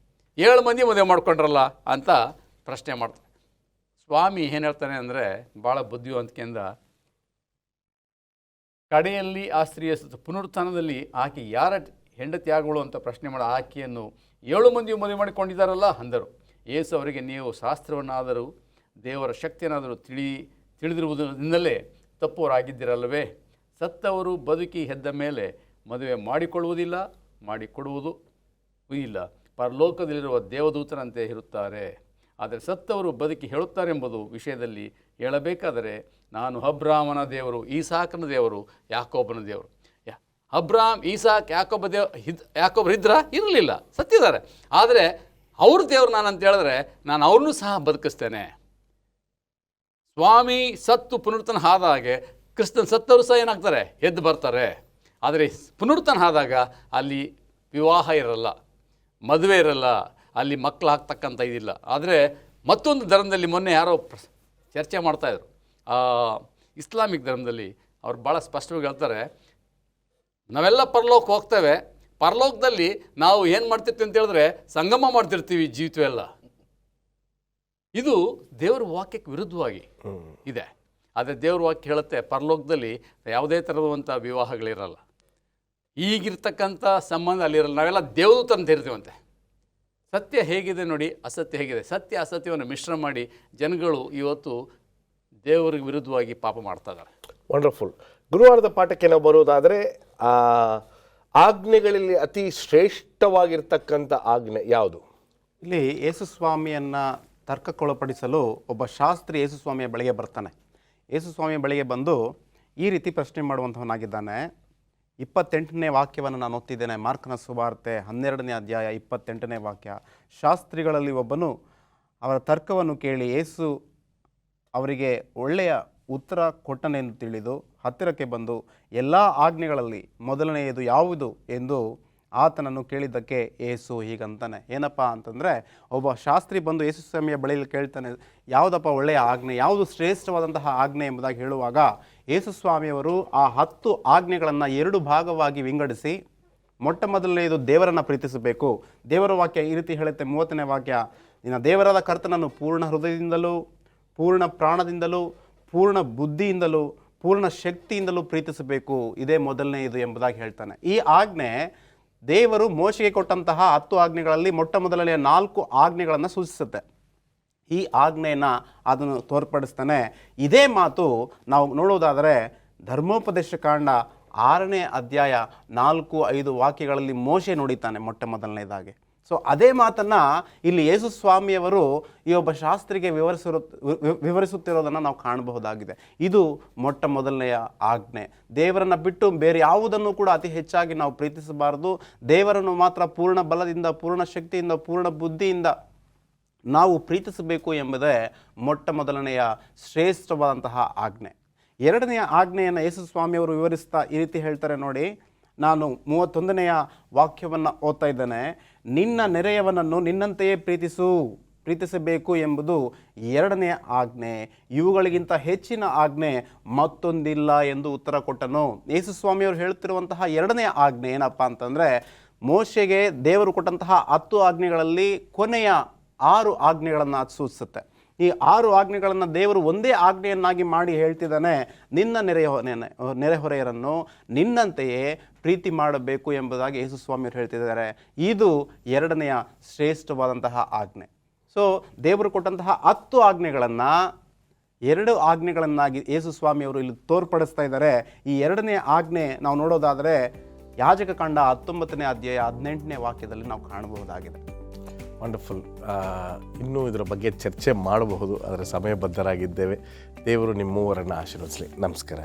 7 ಮಂದಿ ಮದುವೆ ಮಾಡ್ಕೊಂಡ್ರಲ್ಲ ಅಂತ ಪ್ರಶ್ನೆ ಮಾಡ್ತಾರೆ. ಸ್ವಾಮಿ ಏನು ಹೇಳ್ತಾನೆ ಅಂದರೆ ಭಾಳ ಬುದ್ಧಿವಂತಿಕೆಯಿಂದ, ಕಡೆಯಲ್ಲಿ ಆ ಸ್ತ್ರೀಯ ಪುನರುತ್ಥಾನದಲ್ಲಿ ಆಕೆ ಯಾರ ಹೆಂಡತಿ ಆಗುವಳು ಅಂತ ಪ್ರಶ್ನೆ ಮಾಡಿ ಆಕೆಯನ್ನು 7 ಮಂದಿಯು ಮದುವೆ ಮಾಡಿಕೊಂಡಿದ್ದಾರಲ್ಲ ಅಂದರು. ಯೇಸು ಅವರಿಗೆ, ನೀವು ಶಾಸ್ತ್ರವನ್ನಾದರೂ ದೇವರ ಶಕ್ತಿಯನ್ನಾದರೂ ತಿಳಿದಿರುವುದರಿಂದಲೇ ತಪ್ಪುವರಾಗಿದ್ದಿರಲ್ಲವೇ? ಸತ್ತವರು ಬದುಕಿ ಎದ್ದ ಮೇಲೆ ಮದುವೆ ಮಾಡಿಕೊಳ್ಳುವುದಿಲ್ಲ, ಮಾಡಿಕೊಡುವುದೂ ಇಲ್ಲ. ಪರಲೋಕದಲ್ಲಿರುವ ದೇವದೂತರಂತೆ ಇರುತ್ತಾರೆ. ಆದರೆ ಸತ್ತವರು ಬದುಕಿ ಹೇಳುತ್ತಾರೆಂಬುದು ವಿಷಯದಲ್ಲಿ ಹೇಳಬೇಕಾದರೆ, ನಾನು ಅಬ್ರಾಮನ ದೇವರು, ಈಸಾಕನ ದೇವರು, ಯಾಕೋಬನ ದೇವರು. ಅಬ್ರಾಮ್, ಈಸಾಕ್, ಯಾಕೋಬರು ಇರಲಿಲ್ಲ, ಸತ್ತಿದ್ದಾರೆ. ಆದರೆ ಅವ್ರ ದೇವರು ನಾನು ಅಂತ ಹೇಳಿದ್ರೆ ನಾನು ಅವ್ರನ್ನೂ ಸಹ ಬದುಕಿಸ್ತೇನೆ. ಸ್ವಾಮಿ ಸತ್ತು ಪುನರುತ್ಥಾನ ಆದ ಹಾಗೆ ಕ್ರಿಸ್ತನ್ ಸತ್ತವರು ಸಹ ಏನಾಗ್ತಾರೆ? ಎದ್ದು ಬರ್ತಾರೆ. ಆದರೆ ಪುನರುತ್ಥಾನ ಆದಾಗ ಅಲ್ಲಿ ವಿವಾಹ ಇರಲ್ಲ, ಮದುವೆ ಇರಲ್ಲ, ಅಲ್ಲಿ ಮಕ್ಕಳು ಆಗ್ತಕ್ಕಂಥ ಇದಿಲ್ಲ. ಆದರೆ ಮತ್ತೊಂದು ಧರ್ಮದಲ್ಲಿ ಮೊನ್ನೆ ಯಾರೋ ಚರ್ಚೆ ಮಾಡ್ತಾಯಿದ್ರು, ಇಸ್ಲಾಮಿಕ್ ಧರ್ಮದಲ್ಲಿ ಅವ್ರು ಭಾಳ ಸ್ಪಷ್ಟವಾಗಿ ಹೇಳ್ತಾರೆ, ನಾವೆಲ್ಲ ಪರಲೋಕ ಹೋಗ್ತೇವೆ, ಪರಲೋಕದಲ್ಲಿ ನಾವು ಏನು ಮಾಡ್ತಿರ್ತೀವಿ ಅಂತ ಹೇಳಿದ್ರೆ ಸಂಗಮ ಮಾಡ್ತಿರ್ತೀವಿ ಜೀವಿತವೆಲ್ಲ. ಇದು ದೇವರ ವಾಕ್ಯಕ್ಕೆ ವಿರುದ್ಧವಾಗಿ ಇದೆ. ಆದರೆ ದೇವ್ರ ವಾಕ್ಯ ಹೇಳುತ್ತೆ ಪರಲೋಕದಲ್ಲಿ ಯಾವುದೇ ಥರದಂಥ ವಿವಾಹಗಳಿರಲ್ಲ, ಈಗಿರ್ತಕ್ಕಂಥ ಸಂಬಂಧ ಅಲ್ಲಿರಲ್ಲ. ನಾವೆಲ್ಲ ದೇವದೂತರಂತ ಇರ್ತೀವಂತೆ. ಸತ್ಯ ಹೇಗಿದೆ ನೋಡಿ, ಅಸತ್ಯ ಹೇಗಿದೆ. ಸತ್ಯ ಅಸತ್ಯವನ್ನು ಮಿಶ್ರ ಮಾಡಿ ಜನಗಳು ಇವತ್ತು ದೇವರಿಗೆ ವಿರುದ್ಧವಾಗಿ ಪಾಪ ಮಾಡ್ತಾ ಇದ್ದಾರೆ. ವಂಡರ್ಫುಲ್. ಗುರುವಾರದ ಪಾಠಕ್ಕೆ ನಾವು ಬರುವುದಾದರೆ, ಆಜ್ಞೆಗಳಲ್ಲಿ ಅತಿ ಶ್ರೇಷ್ಠವಾಗಿರ್ತಕ್ಕಂಥ ಆಜ್ಞೆ ಯಾವುದು? ಇಲ್ಲಿ ಯೇಸುಸ್ವಾಮಿಯನ್ನು ತರ್ಕಕ್ಕೊಳಪಡಿಸಲು ಒಬ್ಬ ಶಾಸ್ತ್ರಿ ಯೇಸುಸ್ವಾಮಿಯ ಬಳಿಗೆ ಬರ್ತಾನೆ. ಯೇಸುಸ್ವಾಮಿಯ ಬಳಿಗೆ ಬಂದು ಈ ರೀತಿ ಪ್ರಶ್ನೆ ಮಾಡುವಂಥವನಾಗಿದ್ದಾನೆ. 28ನೇ ವಾಕ್ಯವನ್ನು ನಾನು ಓದ್ತಿದ್ದೇನೆ. ಮಾರ್ಕನ ಸುವಾರ್ತೆ 12ನೇ ಅಧ್ಯಾಯ 28ನೇ ವಾಕ್ಯ. ಶಾಸ್ತ್ರಿಗಳಲ್ಲಿ ಒಬ್ಬನು ಅವರ ತರ್ಕವನ್ನು ಕೇಳಿ ಯೇಸು ಅವರಿಗೆ ಒಳ್ಳೆಯ ಉತ್ತರ ಕೊಟ್ಟನೆಂದು ತಿಳಿದು ಹತ್ತಿರಕ್ಕೆ ಬಂದು ಎಲ್ಲ ಆಜ್ಞೆಗಳಲ್ಲಿ ಮೊದಲನೆಯದು ಯಾವುದು ಎಂದು ಆತನನ್ನು ಕೇಳಿದ್ದಕ್ಕೆ ಯೇಸು ಹೀಗಂತಾನೆ. ಏನಪ್ಪ ಅಂತಂದರೆ, ಒಬ್ಬ ಶಾಸ್ತ್ರಿ ಬಂದು ಯೇಸು ಸ್ವಾಮಿಯ ಬಳಿಯಲ್ಲಿ ಕೇಳ್ತಾನೆ, ಯಾವುದಪ್ಪ ಒಳ್ಳೆಯ ಆಜ್ಞೆ, ಯಾವುದು ಶ್ರೇಷ್ಠವಾದಂತಹ ಆಜ್ಞೆ ಎಂಬುದಾಗಿ ಹೇಳುವಾಗ ಯೇಸು ಸ್ವಾಮಿಯವರು ಆ 10 ಆಜ್ಞೆಗಳನ್ನು 2 ಭಾಗವಾಗಿ ವಿಂಗಡಿಸಿ, ಮೊಟ್ಟ ಮೊದಲನೆಯದು ದೇವರನ್ನು ಪ್ರೀತಿಸಬೇಕು. ದೇವರ ವಾಕ್ಯ ಈ ರೀತಿ ಹೇಳುತ್ತೆ, 30ನೇ ವಾಕ್ಯ, ನಿನ್ನ ದೇವರಾದ ಕರ್ತನನ್ನು ಪೂರ್ಣ ಹೃದಯದಿಂದಲೂ, ಪೂರ್ಣ ಪ್ರಾಣದಿಂದಲೂ, ಪೂರ್ಣ ಬುದ್ಧಿಯಿಂದಲೂ, ಪೂರ್ಣ ಶಕ್ತಿಯಿಂದಲೂ ಪ್ರೀತಿಸಬೇಕು, ಇದೇ ಮೊದಲನೆಯದು ಎಂಬುದಾಗಿ ಹೇಳ್ತಾನೆ. ಈ ಆಜ್ಞೆ ದೇವರು ಮೋಶೆಗೆ ಕೊಟ್ಟಂತಹ 10 ಆಜ್ಞೆಗಳಲ್ಲಿ ಮೊಟ್ಟ ಮೊದಲನೆಯ 4 ಆಜ್ಞೆಗಳನ್ನು ಸೂಚಿಸುತ್ತೆ. ಈ ಆಜ್ಞೆಯನ್ನು ಅದನ್ನು ತೋರ್ಪಡಿಸ್ತಾನೆ. ಇದೇ ಮಾತು ನಾವು ನೋಡುವುದಾದರೆ ಧರ್ಮೋಪದೇಶ ಕಾಂಡ 6ನೇ ಅಧ್ಯಾಯ 4-5 ವಾಕ್ಯಗಳಲ್ಲಿ ಮೋಶೆ ನುಡಿತಾನೆ ಮೊಟ್ಟ ಮೊದಲನೇದಾಗಿ. ಸೊ ಅದೇ ಮಾತನ್ನು ಇಲ್ಲಿ ಯೇಸು ಸ್ವಾಮಿಯವರು ಈ ಒಬ್ಬ ಶಾಸ್ತ್ರಿಗೆ ವಿವರಿಸುತ್ತಿರೋದನ್ನು ನಾವು ಕಾಣಬಹುದಾಗಿದೆ. ಇದು ಮೊಟ್ಟ ಮೊದಲನೆಯ ಆಜ್ಞೆ. ದೇವರನ್ನು ಬಿಟ್ಟು ಬೇರೆ ಯಾವುದನ್ನು ಕೂಡ ಅತಿ ಹೆಚ್ಚಾಗಿ ನಾವು ಪ್ರೀತಿಸಬಾರದು. ದೇವರನ್ನು ಮಾತ್ರ ಪೂರ್ಣ ಬಲದಿಂದ, ಪೂರ್ಣ ಶಕ್ತಿಯಿಂದ, ಪೂರ್ಣ ಬುದ್ಧಿಯಿಂದ ನಾವು ಪ್ರೀತಿಸಬೇಕು ಎಂಬುದೇ ಮೊಟ್ಟ ಮೊದಲನೆಯ ಶ್ರೇಷ್ಠವಾದಂತಹ ಆಜ್ಞೆ. ಎರಡನೆಯ ಆಜ್ಞೆಯನ್ನು ಯೇಸು ಸ್ವಾಮಿಯವರು ವಿವರಿಸ್ತಾ ಈ ರೀತಿ ಹೇಳ್ತಾರೆ ನೋಡಿ. ನಾನು 31ನೆಯ ವಾಕ್ಯವನ್ನು ಓದ್ತಾ ಇದ್ದೇನೆ. ನಿನ್ನ ನೆರೆಯವನನ್ನು ನಿನ್ನಂತೆಯೇ ಪ್ರೀತಿಸಬೇಕು ಎಂಬುದು 2ನೇ ಆಜ್ಞೆ, ಇವುಗಳಿಗಿಂತ ಹೆಚ್ಚಿನ ಆಜ್ಞೆ ಮತ್ತೊಂದಿಲ್ಲ ಎಂದು ಉತ್ತರ ಕೊಟ್ಟನು. ಯೇಸು ಸ್ವಾಮಿಯವರು ಹೇಳ್ತಿರುವಂತಹ 2ನೇ ಆಜ್ಞೆ ಏನಪ್ಪ ಅಂತಂದರೆ, ಮೋಶೆಗೆ ದೇವರು ಕೊಟ್ಟಂತಹ 10 ಆಜ್ಞೆಗಳಲ್ಲಿ ಕೊನೆಯ 6 ಆಜ್ಞೆಗಳನ್ನು ಅದು ಸೂಚಿಸುತ್ತೆ. ಈ 6 ಆಜ್ಞೆಗಳನ್ನು ದೇವರು ಒಂದೇ ಆಜ್ಞೆಯನ್ನಾಗಿ ಮಾಡಿ ಹೇಳ್ತಿದ್ದಾನೆ, ನಿನ್ನ ನೆರೆಹೊರೆಯರನ್ನು ನಿನ್ನಂತೆಯೇ ಪ್ರೀತಿ ಮಾಡಬೇಕು ಎಂಬುದಾಗಿ ಯೇಸು ಸ್ವಾಮಿಯವರು ಹೇಳ್ತಿದ್ದಾರೆ. ಇದು 2ನೆಯ ಶ್ರೇಷ್ಠವಾದಂತಹ ಆಜ್ಞೆ. ಸೊ ದೇವರು ಕೊಟ್ಟಂತಹ 10 ಆಜ್ಞೆಗಳನ್ನು 2 ಆಜ್ಞೆಗಳನ್ನಾಗಿ ಯೇಸು ಸ್ವಾಮಿಯವರು ಇಲ್ಲಿ ತೋರ್ಪಡಿಸ್ತಾ ಇದ್ದಾರೆ. ಈ 2ನೇ ಆಜ್ಞೆ ನಾವು ನೋಡೋದಾದರೆ ಯಾಜಕ ಕಾಂಡ 19ನೇ ಅಧ್ಯಾಯ 18ನೇ ವಾಕ್ಯದಲ್ಲಿ ನಾವು ಕಾಣಬಹುದಾಗಿದೆ. ವಂಡರ್ಫುಲ್. ಇನ್ನೂ ಇದರ ಬಗ್ಗೆ ಚರ್ಚೆ ಮಾಡಬಹುದು, ಆದರೆ ಸಮಯಬದ್ಧರಾಗಿದ್ದೇವೆ. ದೇವರು ನಿಮ್ಮೂವರನ್ನು ಆಶೀರ್ವದಿಸಲಿ. ನಮಸ್ಕಾರ.